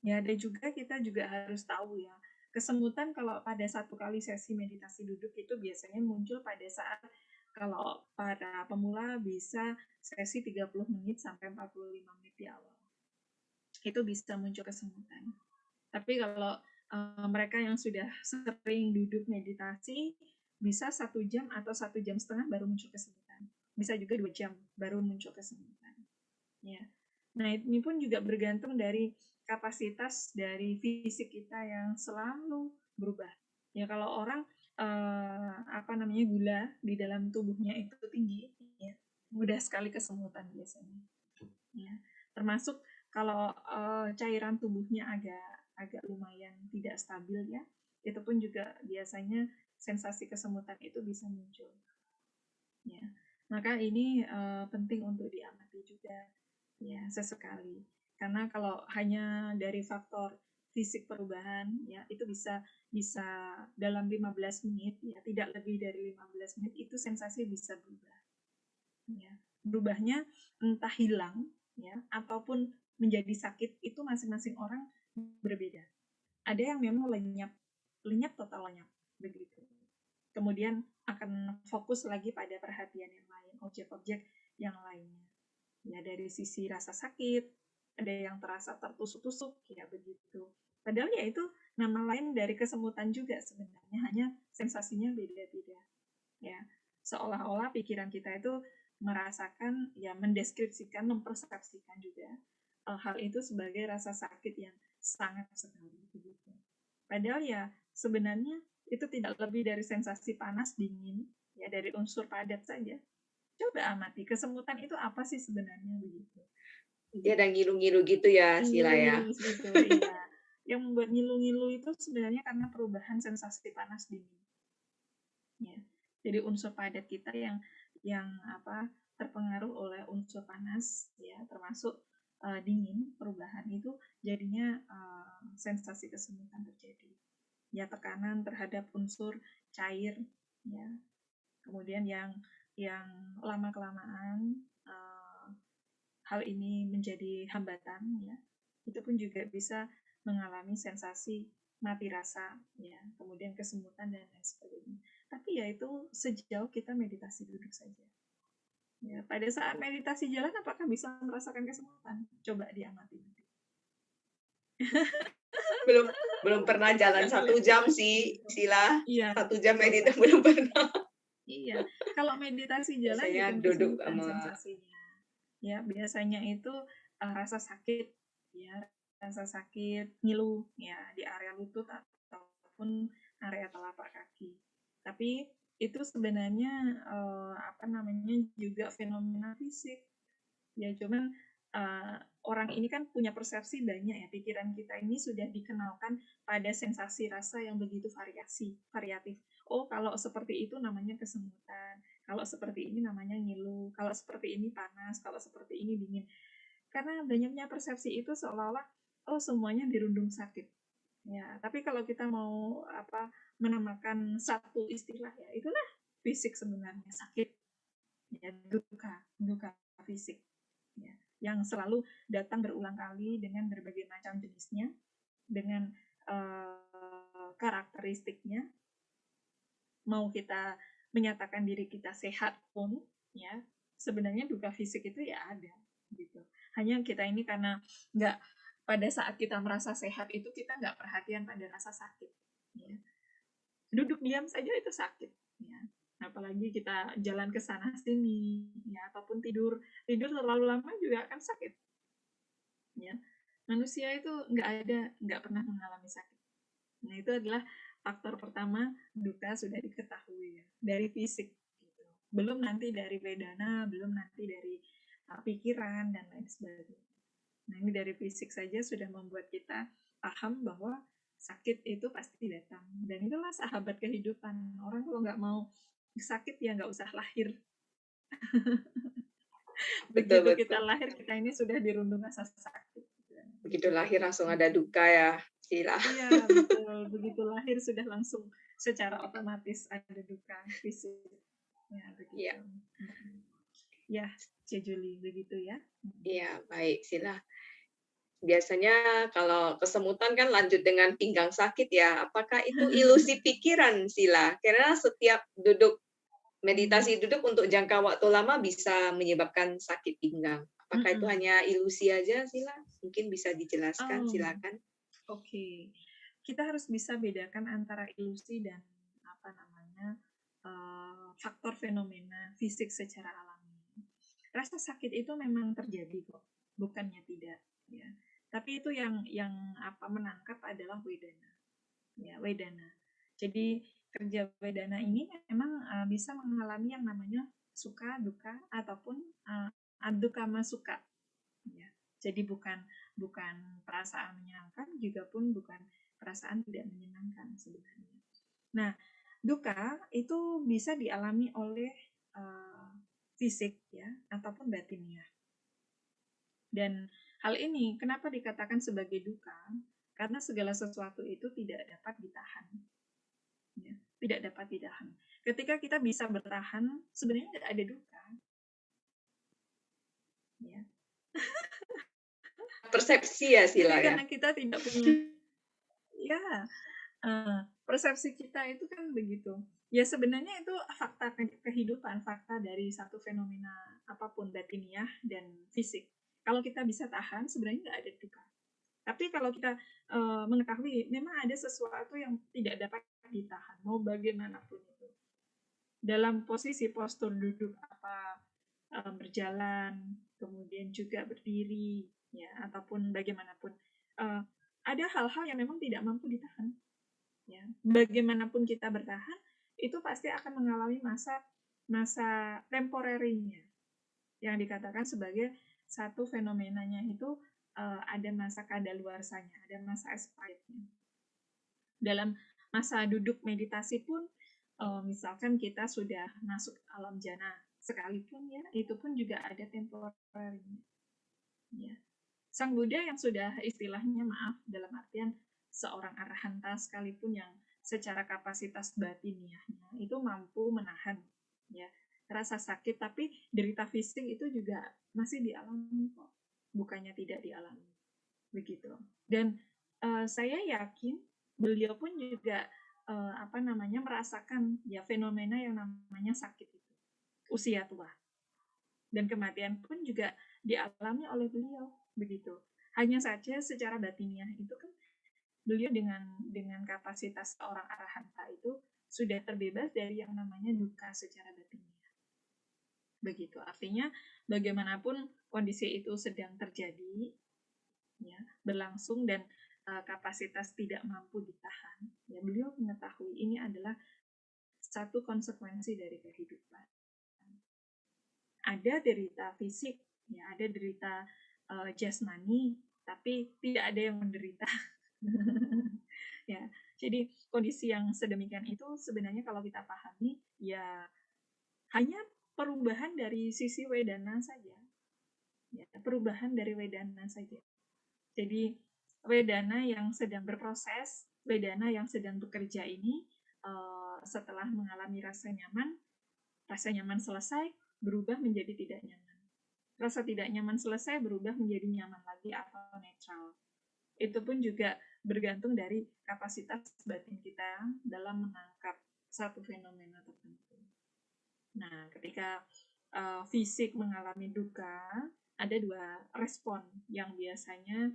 Ya, dan juga kita juga harus tahu ya, kesemutan kalau pada satu kali sesi meditasi duduk itu biasanya muncul pada saat kalau para pemula bisa sesi 30 menit sampai 45 menit di awal. Itu bisa muncul kesemutan. Tapi kalau mereka yang sudah sering duduk meditasi bisa 1 jam atau 1,5 jam baru muncul kesemutan. Bisa juga 2 jam baru muncul kesemutan. Ya. Nah ini pun juga bergantung dari kapasitas dari fisik kita yang selalu berubah. Ya kalau orang gula di dalam tubuhnya itu tinggi, ya, mudah sekali kesemutan biasanya. Ya. Termasuk kalau cairan tubuhnya agak lumayan tidak stabil ya, itu pun juga biasanya sensasi kesemutan itu bisa muncul. Ya, maka ini penting untuk diamati juga ya sesekali. Karena kalau hanya dari faktor fisik perubahan ya itu bisa bisa dalam 15 menit ya tidak lebih dari 15 menit itu sensasi bisa berubah. Ya. Berubahnya entah hilang ya ataupun menjadi sakit itu masing-masing orang berbeda. Ada yang memang lenyap, lenyap total lenyap begitu. Kemudian akan fokus lagi pada perhatian yang lain, objek-objek yang lainnya. Ya dari sisi rasa sakit, ada yang terasa tertusuk-tusuk ya begitu. Padahal ya itu nama lain dari kesemutan juga sebenarnya, hanya sensasinya beda-beda. Ya, seolah-olah pikiran kita itu merasakan ya mendeskripsikan, mempersepsikan juga hal itu sebagai rasa sakit yang sangat sekali begitu. Padahal ya sebenarnya itu tidak lebih dari sensasi panas dingin ya dari unsur padat saja. Coba amati kesemutan itu apa sih sebenarnya begitu. Dia ada ngilu-ngilu gitu ya, Sila ya. Ngilu-ngilu gitu, iya. Yang membuat ngilu-ngilu itu sebenarnya karena perubahan sensasi panas dingin. Ya. Jadi unsur padat kita yang terpengaruh oleh unsur panas ya termasuk dingin perubahan itu jadinya sensasi kesemutan terjadi. ya tekanan terhadap unsur cair, ya. Kemudian yang lama kelamaan hal ini menjadi hambatan, ya, itu pun juga bisa mengalami sensasi mati rasa, ya, kemudian kesemutan dan lain sebagainya. Tapi ya itu sejauh kita meditasi duduk saja. Ya, pada saat meditasi jalan apakah bisa merasakan kesemutan? Coba diamati. belum pernah jalan 1 jam sih, Sila. Iya. 1 jam meditasi belum pernah. Iya, kalau meditasi jalan Biasanya bikin duduk kesemutan sama sensasinya. Ya, biasanya itu rasa sakit, ya, rasa sakit ngilu, ya, di area lutut ataupun area telapak kaki. Tapi itu sebenarnya juga fenomena fisik. Ya, cuman orang ini kan punya persepsi banyak, ya. Pikiran kita ini sudah dikenalkan pada sensasi rasa yang begitu variatif. Oh, kalau seperti itu namanya kesemutan, kalau seperti ini namanya ngilu, kalau seperti ini panas, kalau seperti ini dingin. Karena banyaknya persepsi itu seolah-olah oh semuanya dirundung sakit. Ya, tapi kalau kita mau menamakan satu istilah, ya itulah fisik sebenarnya, sakit. Ya, duka fisik. Ya, yang selalu datang berulang kali dengan berbagai macam jenisnya, dengan karakteristiknya. Mau kita menyatakan diri kita sehat pun, ya sebenarnya duka fisik itu ya ada, gitu. Hanya kita ini karena nggak, pada saat kita merasa sehat itu kita nggak perhatian pada rasa sakit. Ya. Duduk diam saja itu sakit. Ya. Apalagi kita jalan ke sana sini, ya, ataupun tidur terlalu lama juga akan sakit. Ya. Manusia itu nggak pernah mengalami sakit. Nah, itu adalah faktor pertama duka sudah diketahui, ya, dari fisik. Gitu. Belum nanti dari vedana, belum nanti dari pikiran dan lain sebagainya. Nah, ini dari fisik saja sudah membuat kita paham bahwa sakit itu pasti datang. Dan itulah sahabat kehidupan. Orang kalau nggak mau sakit ya nggak usah lahir. Begitu betul. kita lahir, kita ini sudah dirundung rasa sakit. Begitu lahir langsung ada duka, ya, Sila. Iya, betul. Begitu lahir sudah langsung secara otomatis ada duka fisik. Ya, begitu. Iya. Ya, Juli, begitu ya. Iya, baik, Sila. Biasanya kalau kesemutan kan lanjut dengan pinggang sakit, ya. Apakah itu ilusi pikiran, Sila? Karena setiap meditasi duduk untuk jangka waktu lama bisa menyebabkan sakit pinggang. Apakah itu hanya ilusi aja, Sila? Mungkin bisa dijelaskan, silakan. Oke. Kita harus bisa bedakan antara ilusi dan faktor fenomena fisik secara alami. Rasa sakit itu memang terjadi kok, bukannya tidak, ya. Tapi itu yang menangkap adalah wedana. Ya, wedana. Jadi kerja wedana ini memang bisa mengalami yang namanya suka, duka ataupun adukama suka. Ya. Jadi bukan perasaan menyenangkan, juga pun bukan perasaan tidak menyenangkan sebenarnya. Nah, duka itu bisa dialami oleh fisik, ya, ataupun batiniah. Dan hal ini kenapa dikatakan sebagai duka? Karena segala sesuatu itu tidak dapat ditahan. Ya, tidak dapat ditahan. Ketika kita bisa bertahan, sebenarnya tidak ada duka. Ya. Persepsi ya, Sila, ya. Karena kita tidak punya, ya, persepsi kita itu kan begitu. Ya sebenarnya itu fakta kehidupan, fakta dari satu fenomena apapun, batiniah dan fisik. Kalau kita bisa tahan, sebenarnya nggak ada duka. Tapi kalau kita mengetahui memang ada sesuatu yang tidak dapat ditahan, mau bagaimanapun itu. Dalam posisi postur duduk berjalan, kemudian juga berdiri, ya, ataupun bagaimanapun, ada hal-hal yang memang tidak mampu ditahan. Ya, bagaimanapun kita bertahan, itu pasti akan mengalami masa temporerinya, yang dikatakan sebagai satu fenomenanya itu ada masa kadaluarsanya, ada masa expirednya. Dalam masa duduk meditasi pun, misalkan kita sudah masuk alam jana sekalipun, ya, itu pun juga ada temporerinya. Ya. Sang Buddha yang sudah istilahnya, maaf, dalam artian seorang arahanta sekalipun yang secara kapasitas batiniahnya itu mampu menahan ya rasa sakit, tapi derita fisik itu juga masih dialami kok, bukannya tidak dialami begitu. Dan saya yakin beliau pun juga merasakan ya fenomena yang namanya sakit itu, usia tua dan kematian pun juga dialami oleh beliau begitu. Hanya saja secara batiniah itu kan beliau dengan kapasitas seorang arahanta itu sudah terbebas dari yang namanya duka secara batiniah. Begitu. Artinya bagaimanapun kondisi itu sedang terjadi, ya, berlangsung dan kapasitas tidak mampu ditahan, ya beliau mengetahui ini adalah satu konsekuensi dari kehidupan. Ada derita fisik, ya, ada derita jasmani, tapi tidak ada yang menderita. Ya, jadi kondisi yang sedemikian itu sebenarnya kalau kita pahami, ya hanya perubahan dari sisi wedana saja, ya, perubahan dari wedana saja. Jadi wedana yang sedang berproses, wedana yang sedang bekerja ini setelah mengalami rasa nyaman selesai berubah menjadi tidak nyaman. Rasa tidak nyaman selesai berubah menjadi nyaman lagi atau netral. Itu pun juga bergantung dari kapasitas batin kita dalam menangkap satu fenomena tertentu. Nah, ketika fisik mengalami duka, ada dua respon yang biasanya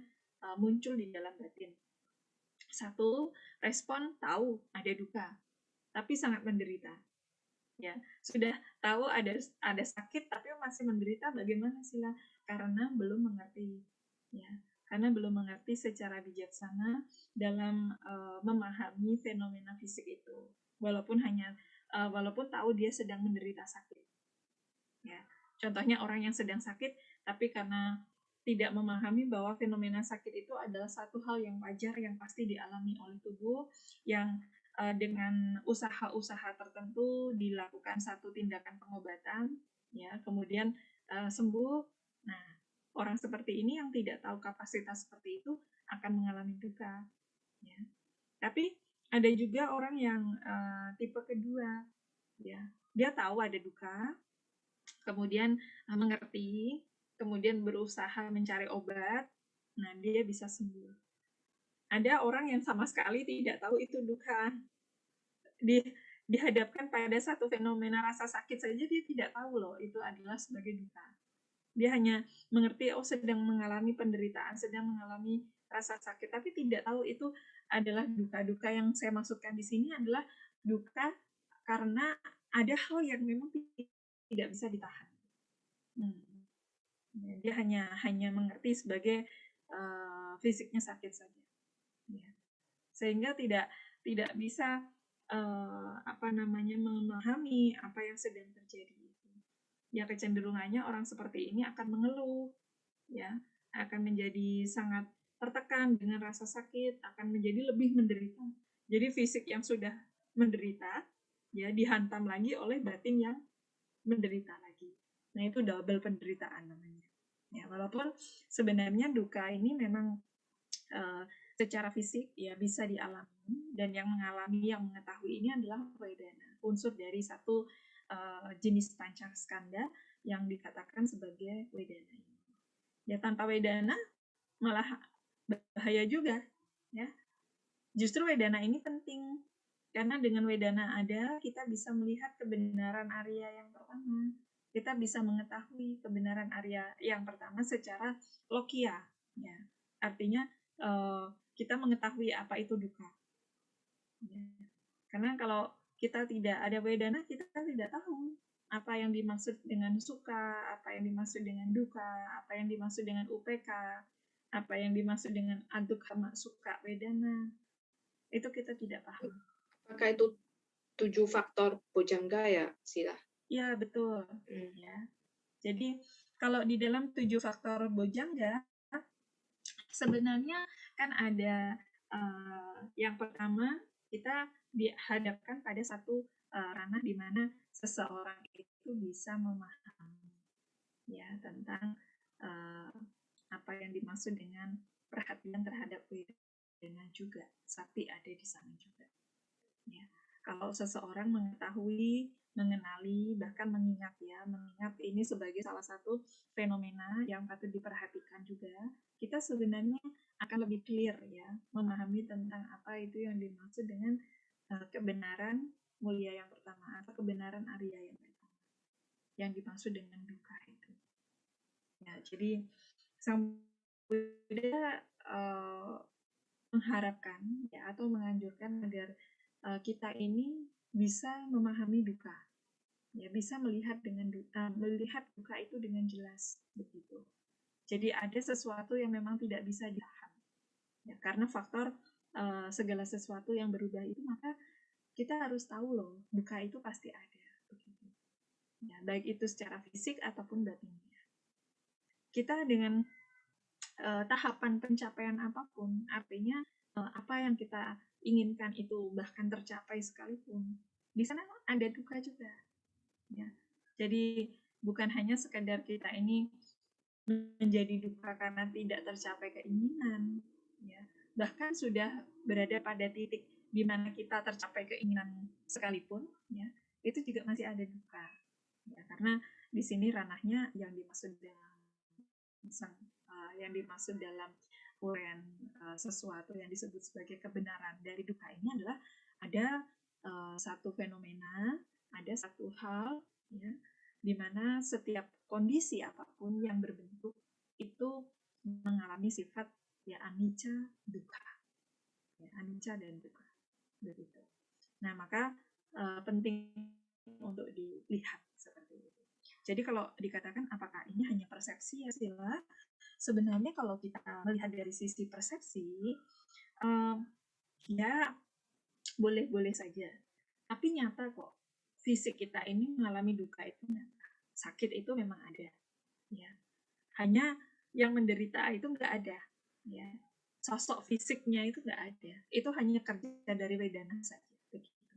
muncul di dalam batin. Satu, respon tahu ada duka, tapi sangat menderita. Ya, sudah tahu ada sakit tapi masih menderita, bagaimana sila? Karena belum mengerti. Ya, karena belum mengerti secara bijaksana dalam memahami fenomena fisik itu. Walaupun tahu dia sedang menderita sakit. Ya, contohnya orang yang sedang sakit tapi karena tidak memahami bahwa fenomena sakit itu adalah satu hal yang wajar yang pasti dialami oleh tubuh, yang dengan usaha-usaha tertentu dilakukan satu tindakan pengobatan, ya kemudian sembuh. Nah, orang seperti ini yang tidak tahu kapasitas seperti itu akan mengalami duka. Ya. Tapi ada juga orang yang tipe kedua, ya dia tahu ada duka, kemudian mengerti, kemudian berusaha mencari obat, nah dia bisa sembuh. Ada orang yang sama sekali tidak tahu itu duka. Dihadapkan pada satu fenomena rasa sakit saja dia tidak tahu loh itu adalah sebagai duka. Dia hanya mengerti sedang mengalami penderitaan, sedang mengalami rasa sakit, tapi tidak tahu itu adalah duka. Duka yang saya maksudkan di sini adalah duka karena ada hal yang memang tidak bisa ditahan. Dia hanya mengerti sebagai fisiknya sakit saja. Ya. Sehingga tidak bisa memahami apa yang sedang terjadi. Ya, kecenderungannya orang seperti ini akan mengeluh, ya, akan menjadi sangat tertekan dengan rasa sakit, akan menjadi lebih menderita. Jadi fisik yang sudah menderita, ya dihantam lagi oleh batin yang menderita lagi. Nah, itu double penderitaan namanya. Ya, walaupun sebenarnya duka ini memang secara fisik ya bisa dialami, dan yang mengalami, yang mengetahui ini adalah wedana, unsur dari satu jenis pancaskanda yang dikatakan sebagai wedana ini. Ya, tanpa wedana malah bahaya juga, ya. Justru wedana ini penting karena dengan wedana ada kita bisa melihat kebenaran Arya yang pertama. Kita bisa mengetahui kebenaran Arya yang pertama secara lokia, ya. Artinya kita mengetahui apa itu duka. Ya. Karena kalau kita tidak ada wedana, kita tidak tahu apa yang dimaksud dengan suka, apa yang dimaksud dengan duka, apa yang dimaksud dengan UPK, apa yang dimaksud dengan adukama suka wedana. Itu kita tidak paham. Apakah itu 7 faktor bojangga ya, Sila? Ya, betul. Ya. Jadi kalau di dalam 7 faktor bojangga sebenarnya kan ada yang pertama kita dihadapkan pada satu ranah di mana seseorang itu bisa memahami ya tentang apa yang dimaksud dengan perhatian terhadap wedana juga, sapi ada di sana juga. Ya. Kalau seseorang mengetahui, mengenali, bahkan mengingat ini sebagai salah satu fenomena yang patut diperhatikan juga, kita sebenarnya akan lebih clear ya, memahami tentang apa itu yang dimaksud dengan kebenaran mulia yang pertama atau kebenaran Arya yang pertama, yang dimaksud dengan duka itu. Ya, jadi Sang Buddha mengharapkan ya atau menganjurkan agar kita ini bisa memahami duka, ya bisa melihat duka itu dengan jelas begitu. Jadi ada sesuatu yang memang tidak bisa ditahan, ya karena faktor segala sesuatu yang berubah itu, maka kita harus tahu loh duka itu pasti ada begitu. Ya, baik itu secara fisik ataupun batinnya. Kita dengan tahapan pencapaian apapun, artinya apa yang kita inginkan itu bahkan tercapai sekalipun, di sana ada duka juga. Ya. Jadi bukan hanya sekedar kita ini menjadi duka karena tidak tercapai keinginan, ya. Bahkan sudah berada pada titik di mana kita tercapai keinginan sekalipun, ya, itu juga masih ada duka. Ya, karena di sini ranahnya yang dimaksud dalam uraian sesuatu yang disebut sebagai kebenaran dari duka ini adalah ada satu fenomena, ada satu hal, ya, di mana setiap kondisi apapun yang berbentuk itu mengalami sifat ya anicca duka, ya, anicca dan duka begitu. Nah maka penting untuk dilihat seperti itu. Jadi kalau dikatakan apakah ini hanya persepsi ya Sila, sebenarnya kalau kita melihat dari sisi persepsi, ya boleh-boleh saja. Tapi nyata kok, fisik kita ini mengalami duka itu nyata. Sakit itu memang ada. Ya. Hanya yang menderita itu nggak ada. Ya. Sosok fisiknya itu nggak ada. Itu hanya kerja dari Vedana saja. Begitu.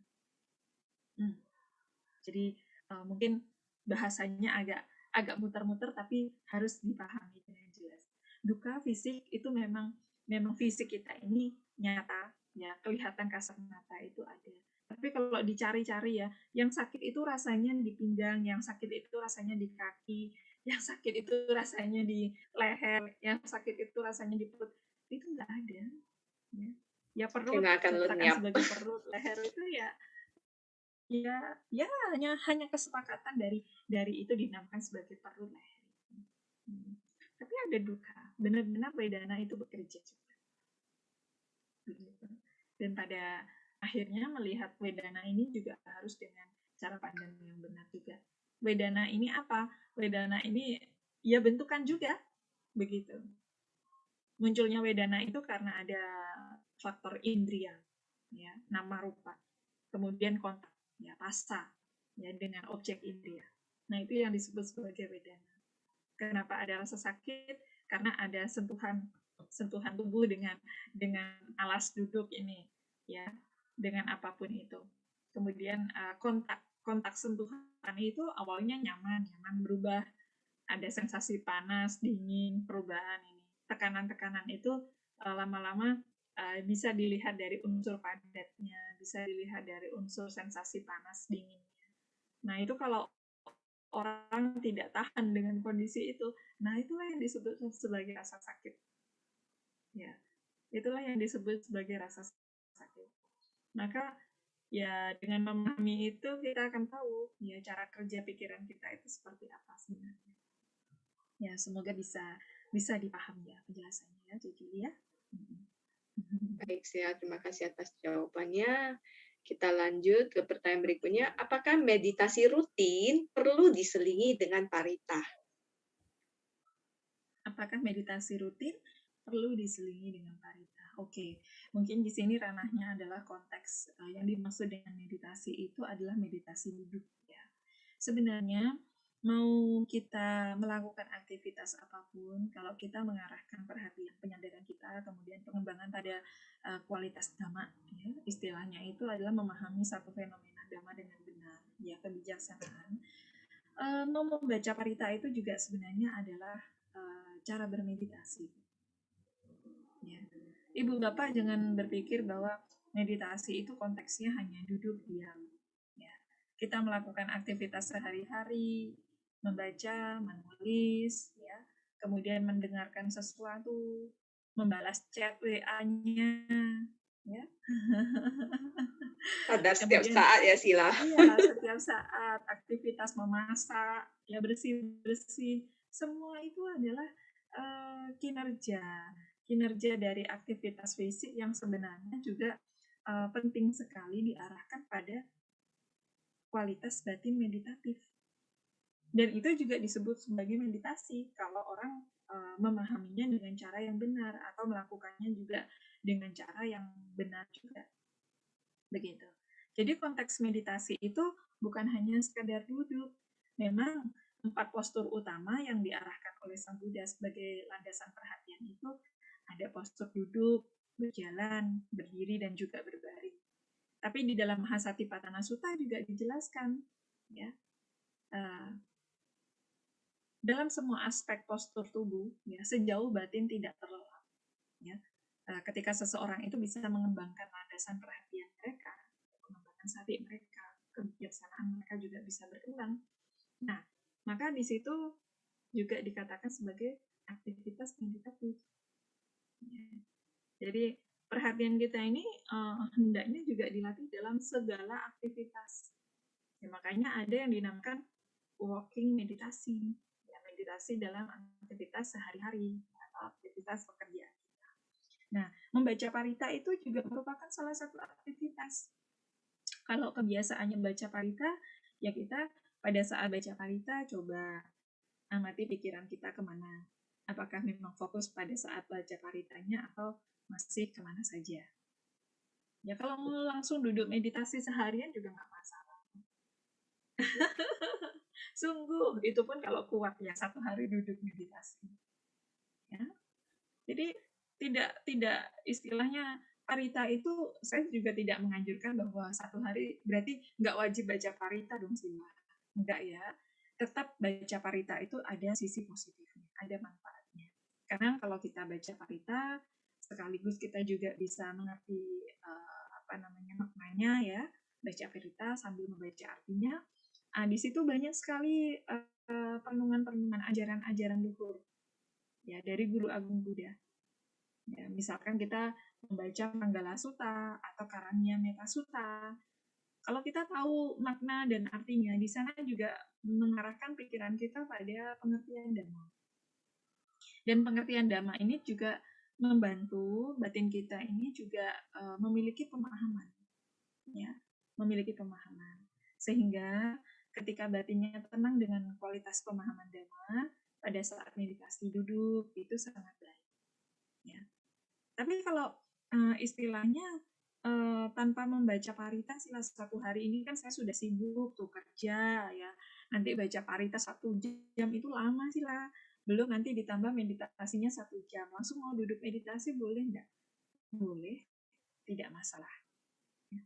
Jadi mungkin bahasanya agak muter-muter, tapi harus dipahami dengan jelas. Duka fisik itu memang fisik kita ini nyata, ya kelihatan kasat mata itu ada. Tapi kalau dicari-cari ya, yang sakit itu rasanya di pinggang, yang sakit itu rasanya di kaki, yang sakit itu rasanya di leher, yang sakit itu rasanya di perut, itu nggak ada. Ya perut, katakan sebagai perut, leher itu ya hanya kesepakatan dari itu dinamakan sebagai perut leher. Tapi ada duka, benar-benar Vedana itu bekerja juga. Dan pada akhirnya melihat Vedana ini juga harus dengan cara pandang yang benar juga. Vedana ini apa? Vedana ini ya bentukan juga, begitu. Munculnya Vedana itu karena ada faktor indriya, ya, nama rupa, kemudian kontak, ya, rasa, ya, dengan objek indriya. Nah itu yang disebut sebagai Vedana. Kenapa ada rasa sakit? Karena ada sentuhan tubuh dengan alas duduk ini, ya, dengan apapun itu. Kemudian kontak sentuhan itu awalnya nyaman berubah, ada sensasi panas, dingin, perubahan ini. Tekanan-tekanan itu lama-lama bisa dilihat dari unsur padatnya, bisa dilihat dari unsur sensasi panas dinginnya. Nah itu kalau orang tidak tahan dengan kondisi itu, nah itulah yang disebut sebagai rasa sakit. Ya, itulah yang disebut sebagai rasa sakit. Maka ya dengan memahami itu kita akan tahu ya cara kerja pikiran kita itu seperti apa sebenarnya. Ya semoga bisa dipahami ya penjelasannya ya Julia. Baik, saya terima kasih atas jawabannya. Kita lanjut ke pertanyaan berikutnya. Apakah meditasi rutin perlu diselingi dengan parita? Apakah meditasi rutin perlu diselingi dengan parita? Oke, mungkin di sini ranahnya adalah konteks yang dimaksud dengan meditasi itu adalah meditasi duduk ya. Sebenarnya mau kita melakukan aktivitas apapun, kalau kita mengarahkan perhatian penyadaran kita, kemudian pengembangan pada kualitas dhamma, ya, istilahnya itu adalah memahami satu fenomena dhamma dengan benar, ya kebijaksanaan. Mau membaca parita itu juga sebenarnya adalah cara bermeditasi. Ya. Ibu bapak jangan berpikir bahwa meditasi itu konteksnya hanya duduk diam. Ya. Kita melakukan aktivitas sehari-hari, membaca, menulis, ya, kemudian mendengarkan sesuatu, membalas chat WA-nya, ya. Sadar setiap Kemudian saat ya Sila. iya, setiap saat aktivitas memasak, ya bersih-bersih, semua itu adalah kinerja dari aktivitas fisik yang sebenarnya juga penting sekali diarahkan pada kualitas batin meditatif. Dan itu juga disebut sebagai meditasi kalau orang memahaminya dengan cara yang benar atau melakukannya juga dengan cara yang benar juga. Begitu. Jadi konteks meditasi itu bukan hanya sekadar duduk. Memang 4 postur utama yang diarahkan oleh Sang Buddha sebagai landasan perhatian itu ada postur duduk, berjalan, berdiri, dan juga berbaring. Tapi di dalam Mahasatipatthana Sutta juga dijelaskan, ya, dalam semua aspek postur tubuh, ya, sejauh batin tidak terlelap, ya, ketika seseorang itu bisa mengembangkan landasan perhatian mereka, mengembangkan sati mereka, kebijaksanaan mereka juga bisa berkembang. Nah, maka di situ juga dikatakan sebagai aktivitas meditatif. Ya. Jadi perhatian kita ini hendaknya juga dilatih dalam segala aktivitas. Ya, makanya ada yang dinamakan walking meditasi, ya, meditasi dalam aktivitas sehari-hari atau aktivitas pekerjaan kita. Nah, membaca parita itu juga merupakan salah satu aktivitas. Kalau kebiasaannya baca parita, ya kita pada saat baca parita coba amati pikiran kita kemana. Apakah memang fokus pada saat baca paritanya atau masih kemana saja. Ya kalau mau langsung duduk meditasi seharian juga nggak masalah. Sungguh, itu pun kalau kuat ya 1 hari duduk meditasi. Ya. Jadi tidak istilahnya parita itu saya juga tidak menganjurkan bahwa 1 hari berarti nggak wajib baca parita dong Sila. Enggak ya. Tetap baca parita itu ada sisi positifnya, ada manfaatnya. Karena kalau kita baca parita sekaligus kita juga bisa mengerti maknanya ya, baca parita sambil membaca artinya. Di situ banyak sekali perenungan-perenungan ajaran-ajaran luhur ya dari Guru Agung Buddha. Ya, misalkan kita membaca Manggala Sutta atau Karanya Metta Sutta. Kalau kita tahu makna dan artinya, di sana juga mengarahkan pikiran kita pada pengertian Dhamma. Dan pengertian Dhamma ini juga membantu batin kita ini juga memiliki pemahaman. Ya, memiliki pemahaman. Sehingga ketika batinnya tenang dengan kualitas pemahaman Dhamma, pada saat meditasi duduk itu sangat baik. Ya. Tapi kalau istilahnya tanpa membaca parita Sila 1 hari ini kan saya sudah sibuk tuh kerja ya. Nanti baca parita 1 jam itu lama Sila. Belum nanti ditambah meditasinya 1 jam. Langsung mau duduk meditasi boleh enggak? Boleh, tidak masalah. Ya.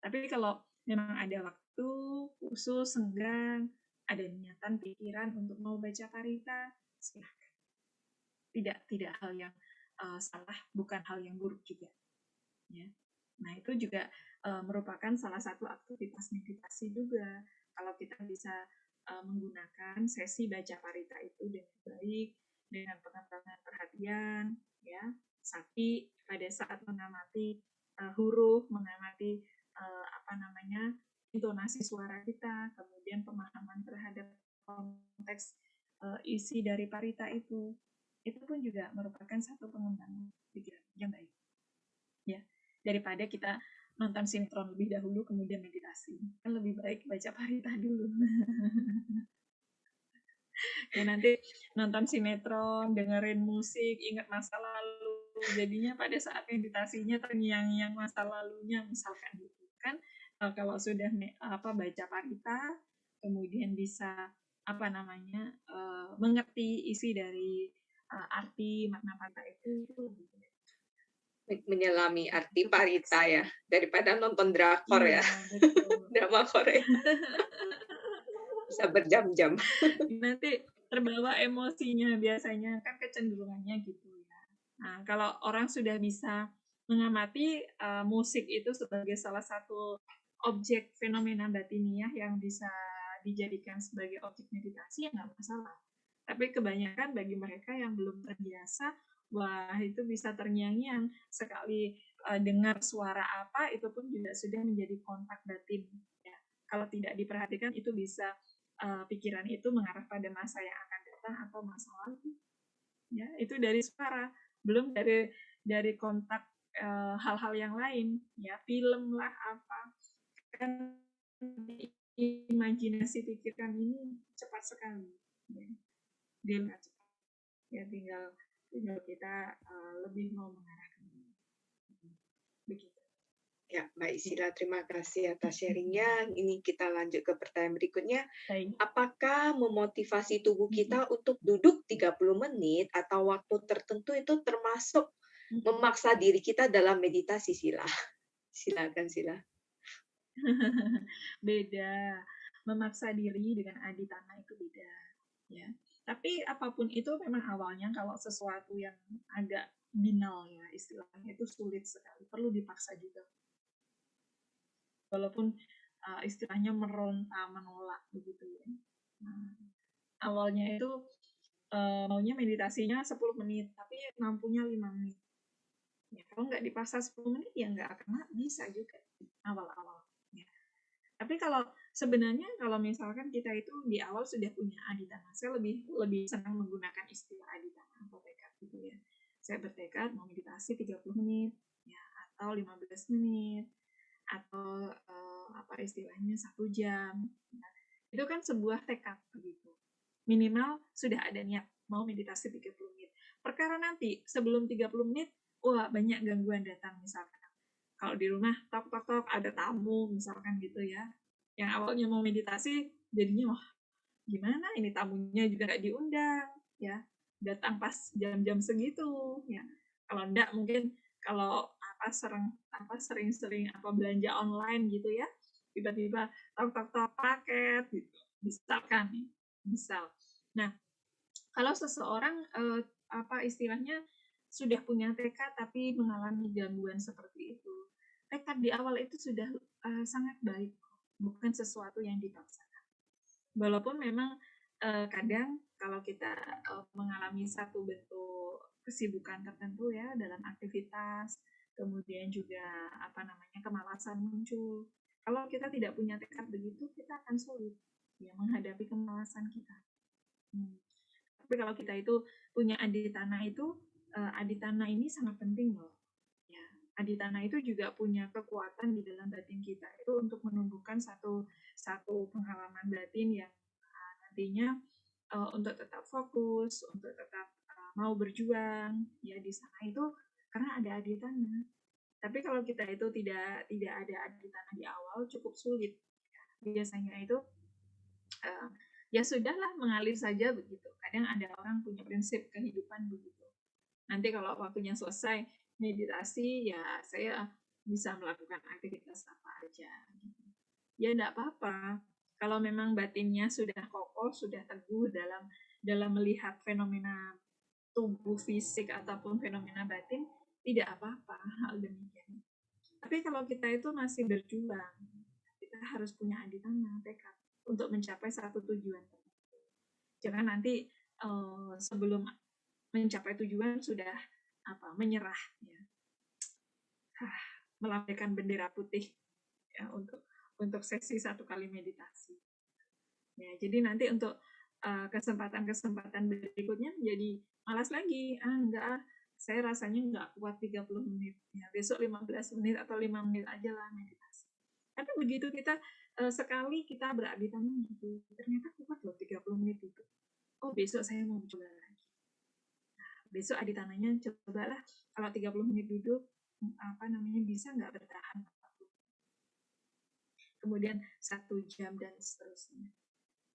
Tapi kalau memang ada waktu khusus, senggang, ada niatan pikiran untuk mau baca parita, silahkan. Tidak hal yang salah, bukan hal yang buruk juga. Ya. Nah, itu juga merupakan salah satu aktivitas meditasi juga. Kalau kita bisa menggunakan sesi baca parita itu dengan baik, dengan pengembangan perhatian, ya, sati pada saat mengamati huruf, mengamati intonasi suara kita, kemudian pemahaman terhadap konteks isi dari parita itu pun juga merupakan satu pengembangan pikiran yang baik. Ya, daripada kita nonton sinetron lebih dahulu kemudian meditasi, kan lebih baik baca parita dulu. Ya nanti nonton sinetron, dengerin musik, ingat masa lalu, jadinya pada saat meditasinya terngiang-ngiang masa lalunya misalkan gitu kan. Kalau sudah baca parita, kemudian bisa mengerti isi dari arti makna parita itu lebih menyelami arti parita ya daripada nonton drakor ya. Betul. Drama Korea. Bisa berjam-jam. Nanti terbawa emosinya biasanya kan kecenderungannya gitu ya. Nah, kalau orang sudah bisa mengamati musik itu sebagai salah satu objek fenomena batiniah yang bisa dijadikan sebagai objek meditasi, ya nggak masalah. Tapi kebanyakan bagi mereka yang belum terbiasa, wah itu bisa terngiang-ngiang. Sekali dengar suara apa, itu pun juga sudah menjadi kontak batin. Ya. Kalau tidak diperhatikan, itu bisa pikiran itu mengarah pada masa yang akan datang atau masa lalu. Ya, itu dari suara, belum dari kontak hal-hal yang lain, ya film lah apa, kan imajinasi pikiran ini cepat sekali, ya. Dia nggak cepat, ya tinggal kita lebih mau mengarahkan, begitu. Ya, Mbak Isila, terima kasih atas sharingnya. Ini kita lanjut ke pertanyaan berikutnya. Baik. Apakah memotivasi tubuh kita untuk duduk 30 menit atau waktu tertentu itu termasuk memaksa diri kita dalam meditasi, Sila? Silakan, Sila. Beda. Memaksa diri dengan aditana itu beda. Ya. Tapi apapun itu memang awalnya kalau sesuatu yang agak binal ya istilahnya itu sulit sekali, perlu dipaksa juga. Walaupun istilahnya meronta, menolak begitu ya. Nah, awalnya itu maunya meditasinya 10 menit, tapi mampunya 5 menit. Ya, kalau nggak dipaksa 10 menit ya nggak akan bisa juga awal-awal. Ya. Tapi kalau sebenarnya kalau misalkan kita itu di awal sudah punya aditana, saya lebih senang menggunakan istilah aditana atau tekad gitu ya. Saya bertekad mau meditasi 30 menit ya atau 15 menit atau apa istilahnya 1 jam. Nah, itu kan sebuah tekad begitu. Minimal sudah ada niat mau meditasi 30 menit. Perkara nanti sebelum 30 menit, wah banyak gangguan datang misalkan. Kalau di rumah tok ada tamu misalkan gitu ya. Yang awalnya mau meditasi jadinya wah gimana ini tamunya juga nggak diundang ya. Datang pas jam-jam segitu ya. Kalau enggak mungkin kalau sering-sering belanja online gitu ya. Tiba-tiba tok paket gitu. Misalkan nih. Misal. Nah, kalau seseorang istilahnya sudah punya tekad tapi mengalami gangguan seperti itu, tekad di awal itu sudah sangat baik, bukan sesuatu yang dipaksakan. Walaupun memang kadang kalau kita mengalami satu bentuk kesibukan tertentu ya dalam aktivitas, kemudian juga kemalasan muncul. Kalau kita tidak punya tekad begitu, kita akan sulit ya menghadapi kemalasan kita. Tapi kalau kita itu punya aditana itu, aditana ini sangat penting loh. Ya, aditana itu juga punya kekuatan di dalam batin kita itu untuk menumbuhkan satu pengalaman batin yang nantinya untuk tetap fokus, untuk tetap mau berjuang ya di sana itu karena ada aditana. Tapi kalau kita itu tidak ada aditana di awal cukup sulit. Biasanya itu ya sudahlah mengalir saja begitu. Kadang ada orang punya prinsip kehidupan begitu. Nanti kalau waktunya selesai meditasi ya saya bisa melakukan aktivitas apa aja. Ya enggak apa-apa. Kalau memang batinnya sudah kokoh, sudah teguh dalam melihat fenomena tubuh fisik ataupun fenomena batin, tidak apa-apa hal demikian. Tapi kalau kita itu masih berjuang, kita harus punya aditana, tekad untuk mencapai satu tujuan. Jangan nanti sebelum mencapai tujuan sudah menyerah ya. Melambaikan bendera putih ya untuk sesi 1 kali meditasi. Ya, jadi nanti untuk kesempatan-kesempatan berikutnya menjadi malas lagi. Enggak, saya rasanya enggak kuat 30 menit. Ya, besok 15 menit atau 5 menit aja lah meditasi. Tapi begitu kita sekali kita beraditana gitu, ternyata kuat loh 30 menit itu. Oh, besok saya mau coba lagi. Nah, besok aditananya cobalah kalau 30 menit duduk bisa nggak bertahan. Kemudian 1 jam dan seterusnya.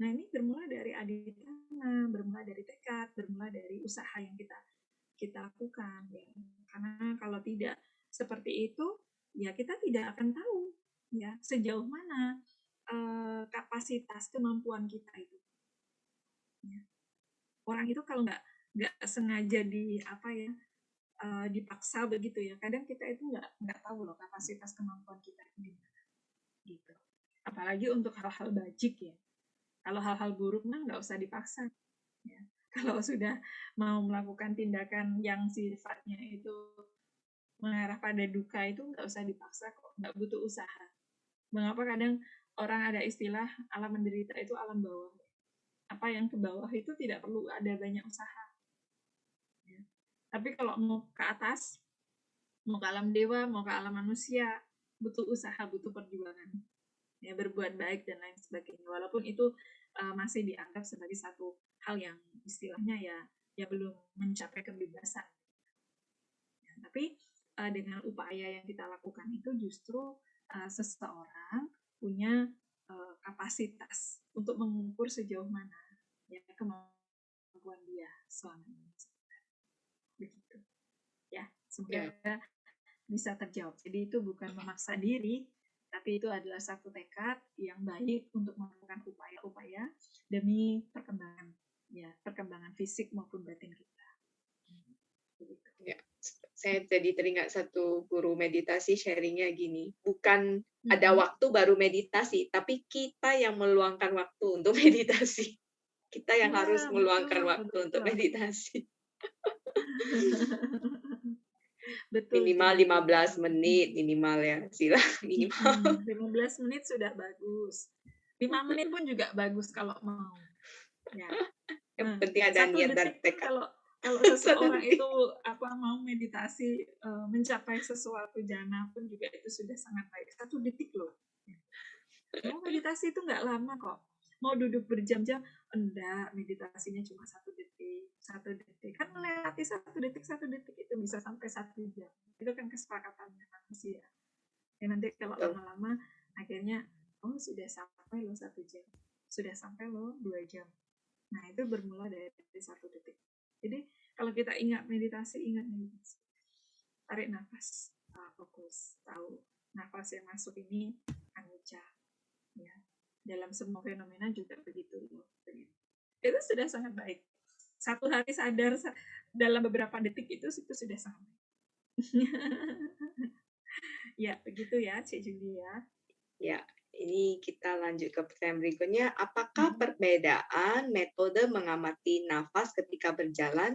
Nah, ini bermula dari aditana, bermula dari tekad, bermula dari usaha yang kita lakukan ya. Karena kalau tidak seperti itu, ya kita tidak akan tahu ya sejauh mana kapasitas kemampuan kita itu. Ya. Orang itu kalau nggak sengaja dipaksa begitu ya. Kadang kita itu nggak tahu loh kapasitas kemampuan kita itu gimana gitu. Apalagi untuk hal-hal bajik ya. Kalau hal-hal buruk mah nggak usah dipaksa. Ya. Kalau sudah mau melakukan tindakan yang sifatnya itu mengarah pada duka itu nggak usah dipaksa kok, nggak butuh usaha. Mengapa kadang orang ada istilah alam menderita itu alam bawah. Apa yang ke bawah itu tidak perlu ada banyak usaha. Ya. Tapi kalau mau ke atas, mau ke alam dewa, mau ke alam manusia, butuh usaha, butuh perjuangan. Ya, berbuat baik dan lain sebagainya. Walaupun itu masih dianggap sebagai satu hal yang istilahnya ya belum mencapai kebebasan. Ya, tapi dengan upaya yang kita lakukan itu justru seseorang punya kapasitas untuk mengukur sejauh mana ya kemampuan dia selama ini. Begitu. Ya, semoga bisa terjawab. Jadi itu bukan memaksa diri, tapi itu adalah satu tekad yang baik untuk melakukan upaya-upaya demi perkembangan fisik maupun batin kita. Begitu. Ya, saya jadi teringat satu guru meditasi sharingnya gini, bukan ada waktu baru meditasi, tapi kita yang meluangkan waktu untuk meditasi. Kita yang harus meluangkan waktu untuk meditasi. Betul, minimal 15 menit minimal ya, Sila. Minimal. 15 menit sudah bagus. 5 menit pun juga bagus kalau mau. Ya. Yang penting ada niat dan tekad. Kalau seseorang itu mau meditasi mencapai sesuatu jana pun juga itu sudah sangat baik. 1 detik loh. Mau meditasi itu nggak lama kok. Mau duduk berjam-jam, enggak, meditasinya cuma 1 detik. 1 detik. Kan melewati 1 detik itu bisa sampai 1 jam. Itu kan kesepakatannya manusia. Ya nanti kalau lama-lama akhirnya sudah sampai loh 1 jam. Sudah sampai loh 2 jam. Nah, itu bermula dari 1 detik. Jadi, kalau kita ingat meditasi. Tarik nafas, fokus, tahu nafas yang masuk ini anicca. Ya. Dalam semua fenomena juga begitu. Itu sudah sangat baik. 1 hari sadar dalam beberapa detik itu sudah sangat baik. Ya, begitu ya, Cik Julia. Ya, ini kita lanjut ke pertanyaan berikutnya. Apakah perbedaan metode mengamati nafas ketika berjalan,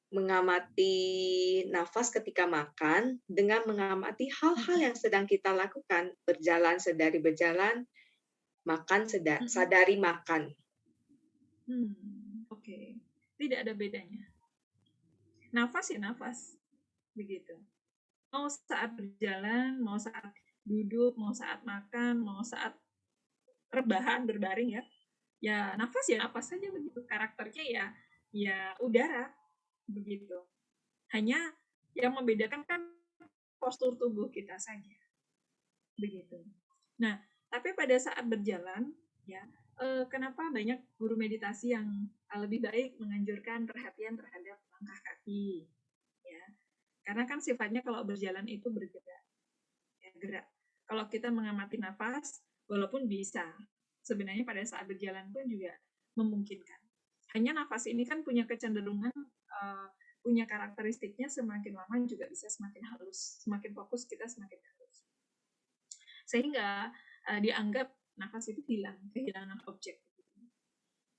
mengamati nafas ketika makan, dengan mengamati hal-hal yang sedang kita lakukan, berjalan sedari berjalan, makan sadari makan? Oke. Tidak ada bedanya. Nafas ya nafas. Begitu. Mau saat berjalan, mau saat duduk, mau saat makan, mau saat rebahan, berbaring ya. Ya nafas saja begitu. Karakternya ya udara begitu. Hanya yang membedakan kan postur tubuh kita saja. Begitu. Nah, tapi pada saat berjalan ya kenapa banyak guru meditasi yang lebih baik menganjurkan perhatian terhadap langkah kaki ya. Karena kan sifatnya kalau berjalan itu bergerak. Ya, gerak. Kalau kita mengamati nafas, walaupun bisa, sebenarnya pada saat berjalan pun juga memungkinkan. Hanya nafas ini kan punya kecenderungan, punya karakteristiknya semakin lama juga bisa semakin halus. Semakin fokus kita semakin halus. Sehingga dianggap nafas itu hilang, kehilangan objek.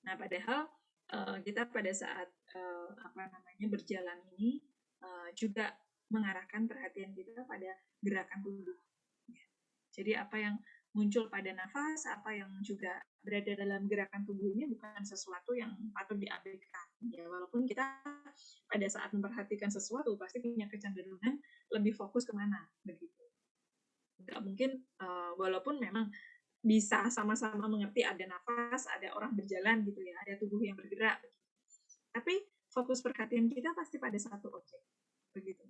Nah, padahal kita pada saat berjalan ini juga mengarahkan perhatian kita pada gerakan tubuh. Jadi apa yang muncul pada nafas, apa yang juga berada dalam gerakan tubuh ini bukan sesuatu yang patut diabaikan. Ya, walaupun kita pada saat memperhatikan sesuatu pasti punya kecenderungan lebih fokus kemana, begitu. Nggak mungkin, walaupun memang bisa sama-sama mengerti ada nafas, ada orang berjalan gitu ya, ada tubuh yang bergerak. Tapi fokus perhatian kita pasti pada satu objek, begitu.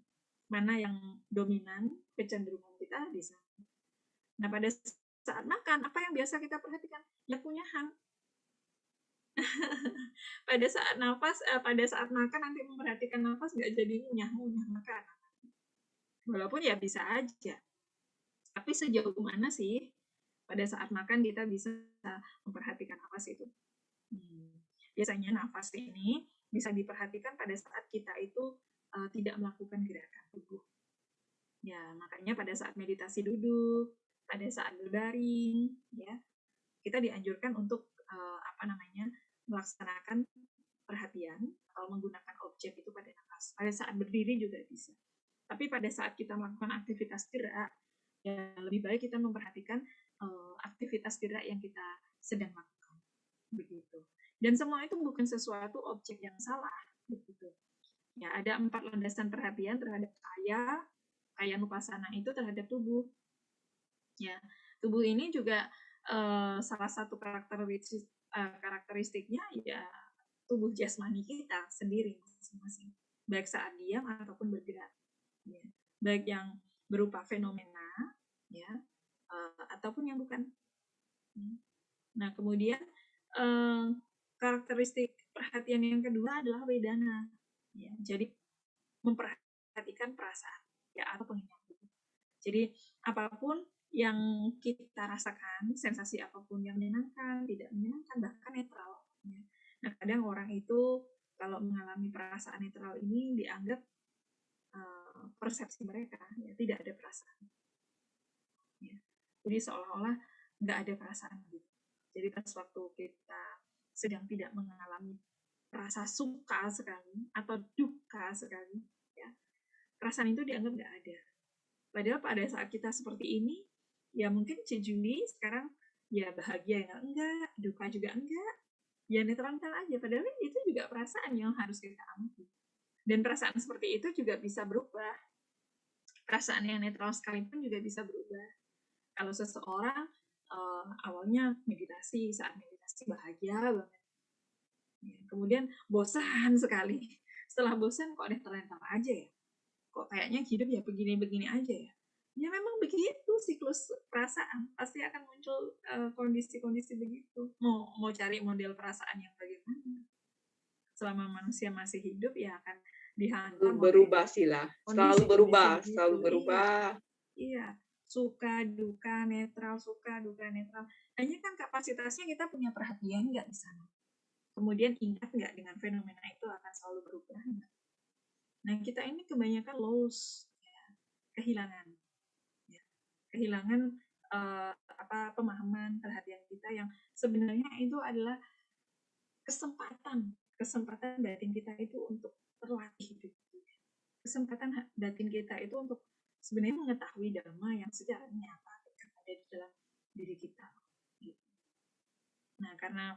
Mana yang dominan, kecenderungan kita di sana. Nah, pada saat makan, apa yang biasa kita perhatikan? Ya kunyahan. pada saat makan nanti memperhatikan nafas nggak jadi ngunyah makan. Walaupun ya bisa aja. Tapi sejauh mana sih pada saat makan kita bisa memperhatikan nafas itu? Biasanya nafas ini bisa diperhatikan pada saat kita itu tidak melakukan gerakan tubuh. Ya, makanya pada saat meditasi duduk, pada saat berbaring, ya, kita dianjurkan untuk melaksanakan perhatian atau menggunakan objek itu pada nafas. Pada saat berdiri juga bisa. Tapi pada saat kita melakukan aktivitas gerak, ya lebih baik kita memperhatikan aktivitas gerak yang kita sedang lakukan. Begitu. Dan semua itu bukan sesuatu objek yang salah. Begitu. Ya, ada 4 landasan perhatian terhadap kaya nupasana itu terhadap tubuh. Ya, tubuh ini juga salah satu karakteristiknya ya tubuh jasmani kita sendiri masing-masing, baik saat diam ataupun bergerak, ya. Baik yang berupa fenomena, ya, ataupun yang bukan. Nah, kemudian karakteristik perhatian yang kedua adalah wedana, ya. Jadi memperhatikan perasaan, ya, atau pengingat. Jadi apapun yang kita rasakan, sensasi apapun yang menyenangkan, tidak menyenangkan, bahkan netral. Ya. Nah, kadang orang itu kalau mengalami perasaan netral ini dianggap persepsi mereka, ya, tidak ada perasaan. Ya. Jadi seolah-olah nggak ada perasaan gitu. Jadi pas waktu kita sedang tidak mengalami rasa suka sekali atau duka sekali, ya, perasaan itu dianggap nggak ada. Padahal pada saat kita seperti ini, ya mungkin Juli sekarang ya bahagia ya enggak, duka juga enggak, ya netral-netral aja. Padahal itu juga perasaan yang harus kita amati. Dan perasaan seperti itu juga bisa berubah. Perasaan yang netral sekalipun juga bisa berubah. Kalau seseorang awalnya meditasi, saat meditasi bahagia banget. Ya, kemudian bosan sekali. Setelah bosan kok netral-netral aja ya. Kok kayaknya hidup ya begini-begini aja ya. Ya memang begitu siklus perasaan, pasti akan muncul kondisi-kondisi begitu. Mau cari model perasaan yang bagaimana? Selama manusia masih hidup ya akan dihantam berubah sila, selalu berubah, selalu berubah. Iya, suka duka netral, suka duka netral. Hanya kan kapasitasnya kita punya perhatian nggak di sana. Kemudian ingat nggak dengan fenomena itu akan selalu berubah nggak? Nah, kita ini kebanyakan loss, ya, kehilangan, ya. Kehilangan pemahaman perhatian kita yang sebenarnya itu adalah kesempatan batin kita itu untuk terlatih gitu. Kesempatan batin kita itu untuk sebenarnya mengetahui dharma yang secara nyata ada di dalam diri kita. Gitu. Nah, karena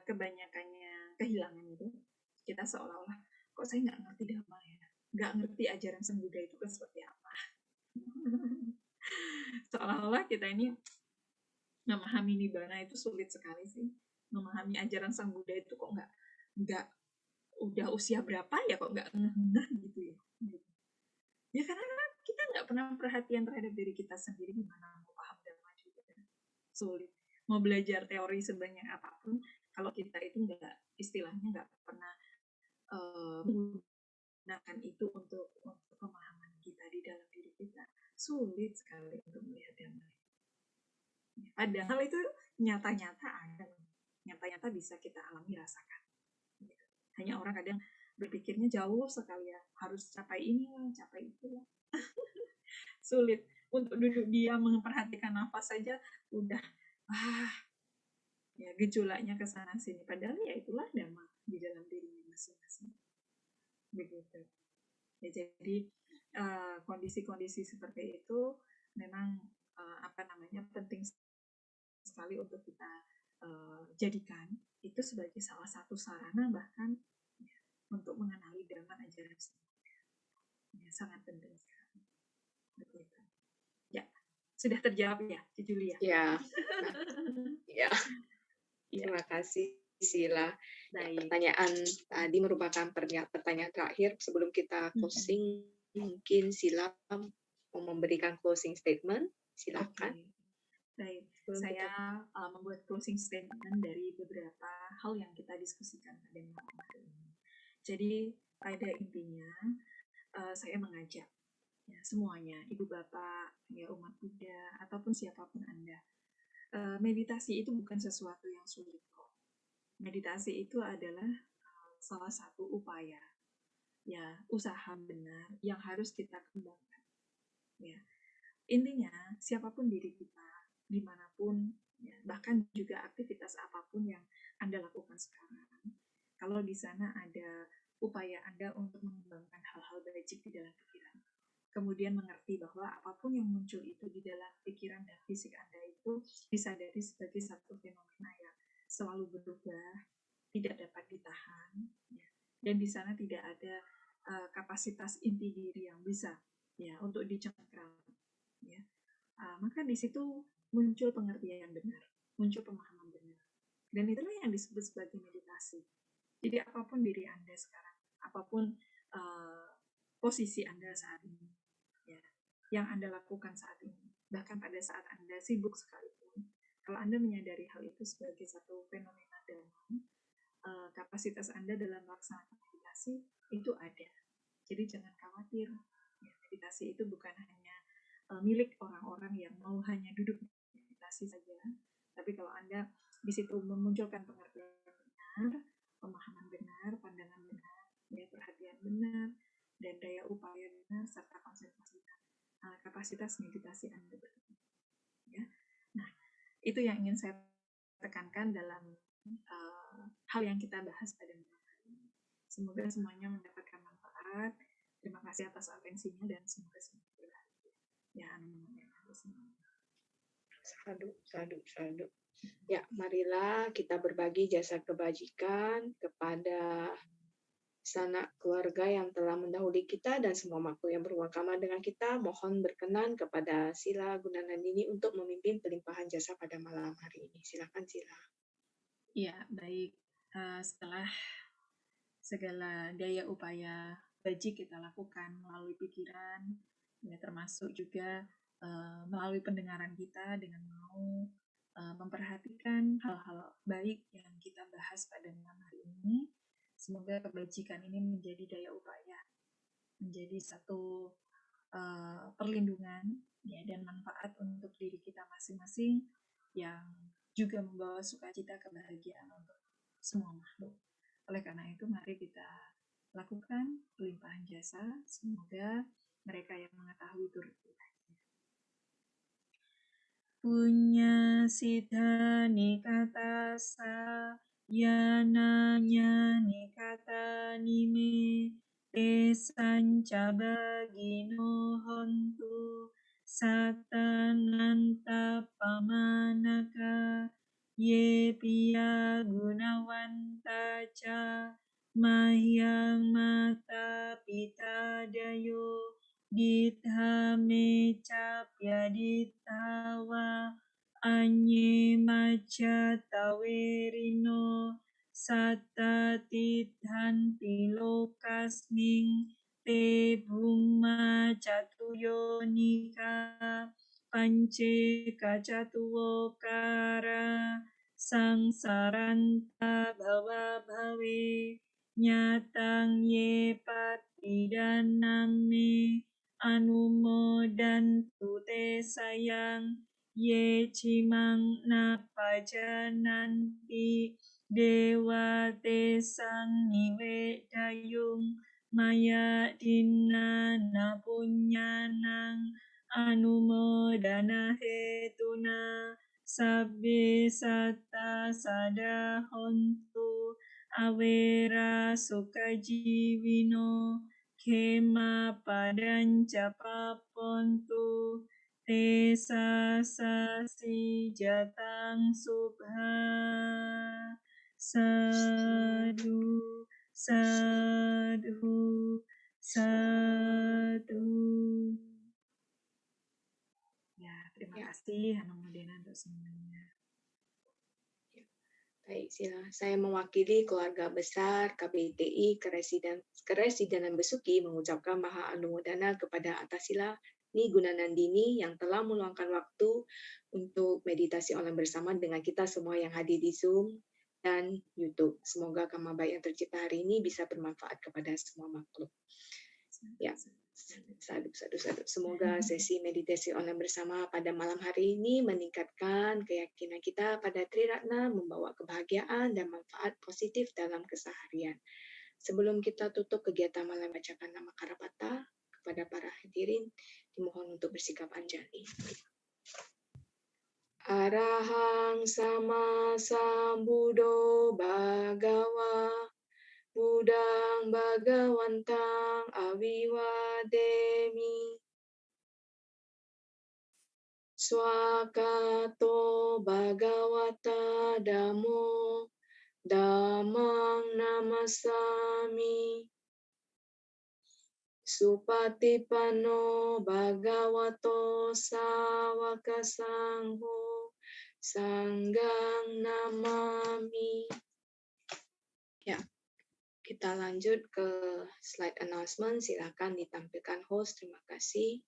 kebanyakannya kehilangan itu, kita seolah-olah kok saya nggak ngerti dhamma ya, nggak ngerti ajaran Sang Buddha itu kan seperti apa. Seolah-olah kita ini memahami nibbana itu sulit sekali sih. Memahami ajaran Sang Buddha itu kok nggak udah usia berapa ya kok nggak ngeh gitu ya. Ya karena kita nggak pernah perhatian terhadap diri kita sendiri, gimana mau paham dhamma juga sulit. Mau belajar teori sebanyak apapun, kalau kita itu istilahnya nggak pernah menggunakan itu untuk pemahaman kita di dalam diri kita, sulit sekali untuk melihat dhamma. Padahal itu nyata-nyata ada, nyata-nyata bisa kita alami, rasakan. Hanya orang kadang berpikirnya jauh sekali ya, harus capai ini lah, capai itu lah. Sulit untuk duduk diam memperhatikan nafas saja udah ya gejolaknya ke sana sini. Padahal ya itulah dhamma di dalam dirinya masing-masing. Begitu. Ya, jadi kondisi-kondisi seperti itu memang penting sekali untuk kita jadikan itu sebagai salah satu sarana bahkan ya, untuk mengenali dhamma ajaran Buddha. Ya, sangat penting sekali. Begitu. Ya, sudah terjawab ya, Julia? Ya. Ya. Terima kasih Sila. Ya, pertanyaan tadi merupakan pertanyaan terakhir sebelum kita closing. Mungkin Sila mau memberikan closing statement. Silakan. Okay. Baik, saya membuat closing statement dari beberapa hal yang kita diskusikan pada malam hari ini. Jadi pada intinya saya mengajak ya semuanya, ibu bapak, ya umat Buddha ataupun siapapun Anda, meditasi itu bukan sesuatu yang sulit kok. Meditasi itu adalah salah satu upaya ya usaha benar yang harus kita kembangkan. Ya, intinya siapapun diri kita, dimanapun, ya, bahkan juga aktivitas apapun yang Anda lakukan sekarang, kalau di sana ada upaya Anda untuk mengembangkan hal-hal baik di dalam pikiran, kemudian mengerti bahwa apapun yang muncul itu di dalam pikiran dan fisik Anda itu disadari sebagai satu fenomena yang selalu berubah, tidak dapat ditahan, ya. Dan di sana tidak ada kapasitas inti diri yang bisa ya untuk dicengkram, ya. Maka di situ muncul pengertian yang benar, muncul pemahaman benar, dan itulah yang disebut sebagai meditasi. Jadi apapun diri Anda sekarang, apapun posisi Anda saat ini, ya, yang Anda lakukan saat ini, bahkan pada saat Anda sibuk sekalipun, kalau Anda menyadari hal itu sebagai satu fenomena dalam, kapasitas Anda dalam melaksanakan meditasi itu ada. Jadi jangan khawatir, ya, meditasi itu bukan hanya milik orang-orang yang mau hanya duduk meditasi saja, tapi kalau Anda di situ memunculkan pengertian benar, pemahaman benar, pandangan benar, ya, perhatian benar, dan daya upaya benar, serta konsentrasi, kapasitas meditasi Anda berkembang. Ya. Nah, itu yang ingin saya tekankan dalam hal yang kita bahas pada malam hari ini. Semoga semuanya mendapatkan manfaat. Terima kasih atas atensinya dan semoga semuanya berbahagia. Ya, Sadu. Ya, marilah kita berbagi jasa kebajikan kepada sanak keluarga yang telah mendahului kita dan semua makhluk yang berwakama dengan kita. Mohon berkenan kepada Sila Gunanandini untuk memimpin pelimpahan jasa pada malam hari ini. Silakan Sila. Ya, baik. Setelah segala daya upaya bajik kita lakukan melalui pikiran, ya, termasuk juga melalui pendengaran kita dengan mau memperhatikan hal-hal baik yang kita bahas pada malam hari ini. Semoga kebajikan ini menjadi daya upaya, menjadi satu perlindungan, ya, dan manfaat untuk diri kita masing-masing yang juga membawa sukacita kebahagiaan untuk semua makhluk. Oleh karena itu, mari kita lakukan pelimpahan jasa. Semoga mereka yang mengetahui turut berbahagia. Punya sita nikatasa yananya nikata nime te sanca bagino hontu satananta pamanaka ye piya gunawanta ca mahyang mata pita dayo ditha me capya dithawa anye maca tawerino satta tidhan pilokasning te bhumma catuyonika pance kacatuwokara sangsaranta bhava bhave nyatang ye patidaname anumodantu te sayang ye cimang napajananti dewa te sang niwe dayung maya dinna napunyanang anumodana hetuna sabbe satta sada hontu awera sukajiwino khema padanca papontu te sasi jatang subha sadu sadu sadu. Ya, terima kasih Hanumudena untuk semuanya. Baik, Sila. Saya mewakili keluarga besar KBTI Keresidenan Besuki mengucapkan Maha Anumodana kepada Atasila Ni Gunanandini yang telah meluangkan waktu untuk meditasi online bersama dengan kita semua yang hadir di Zoom dan YouTube. Semoga karma baik yang tercipta hari ini bisa bermanfaat kepada semua makhluk. Ya, sadu. Semoga sesi meditasi online bersama pada malam hari ini meningkatkan keyakinan kita pada Triratna, membawa kebahagiaan dan manfaat positif dalam keseharian. Sebelum kita tutup kegiatan malam bacakan nama Karapata, kepada para hadirin dimohon untuk bersikap anjali. Arahang sama sambudo bhagawa Budang Bhagawantang Aviwademi Swakato Bhagawata Damo Dhammang Namasami Supatipanno Bhagavato Sawaka Sangho Sanggang Namami. Ya, kita lanjut ke slide announcement. Silakan ditampilkan host. Terima kasih.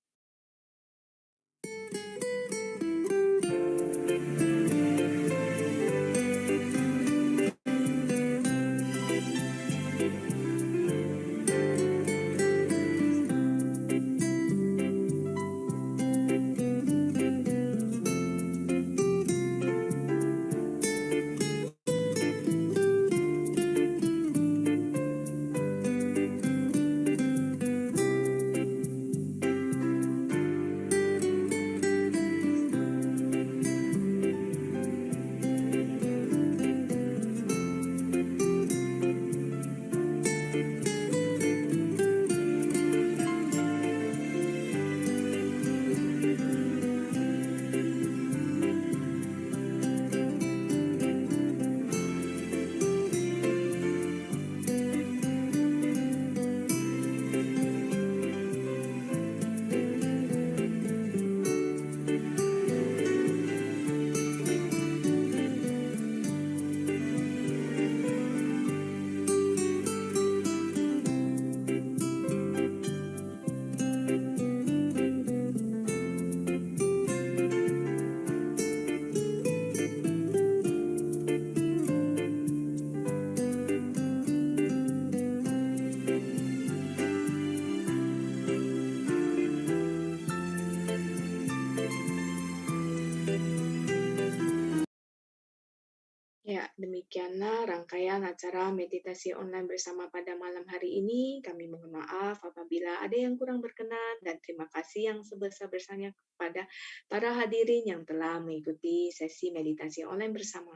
Ya, demikianlah rangkaian acara meditasi online bersama pada malam hari ini. Kami mohon maaf apabila ada yang kurang berkenan dan terima kasih yang sebesar-besarnya kepada para hadirin yang telah mengikuti sesi meditasi online bersama.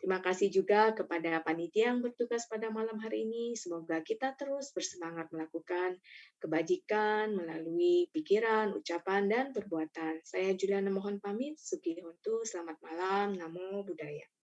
Terima kasih juga kepada panitia yang bertugas pada malam hari ini. Semoga kita terus bersemangat melakukan kebajikan melalui pikiran, ucapan, dan perbuatan. Saya Juliana mohon pamit. Suki Hontu, selamat malam. Namo Buddhaya.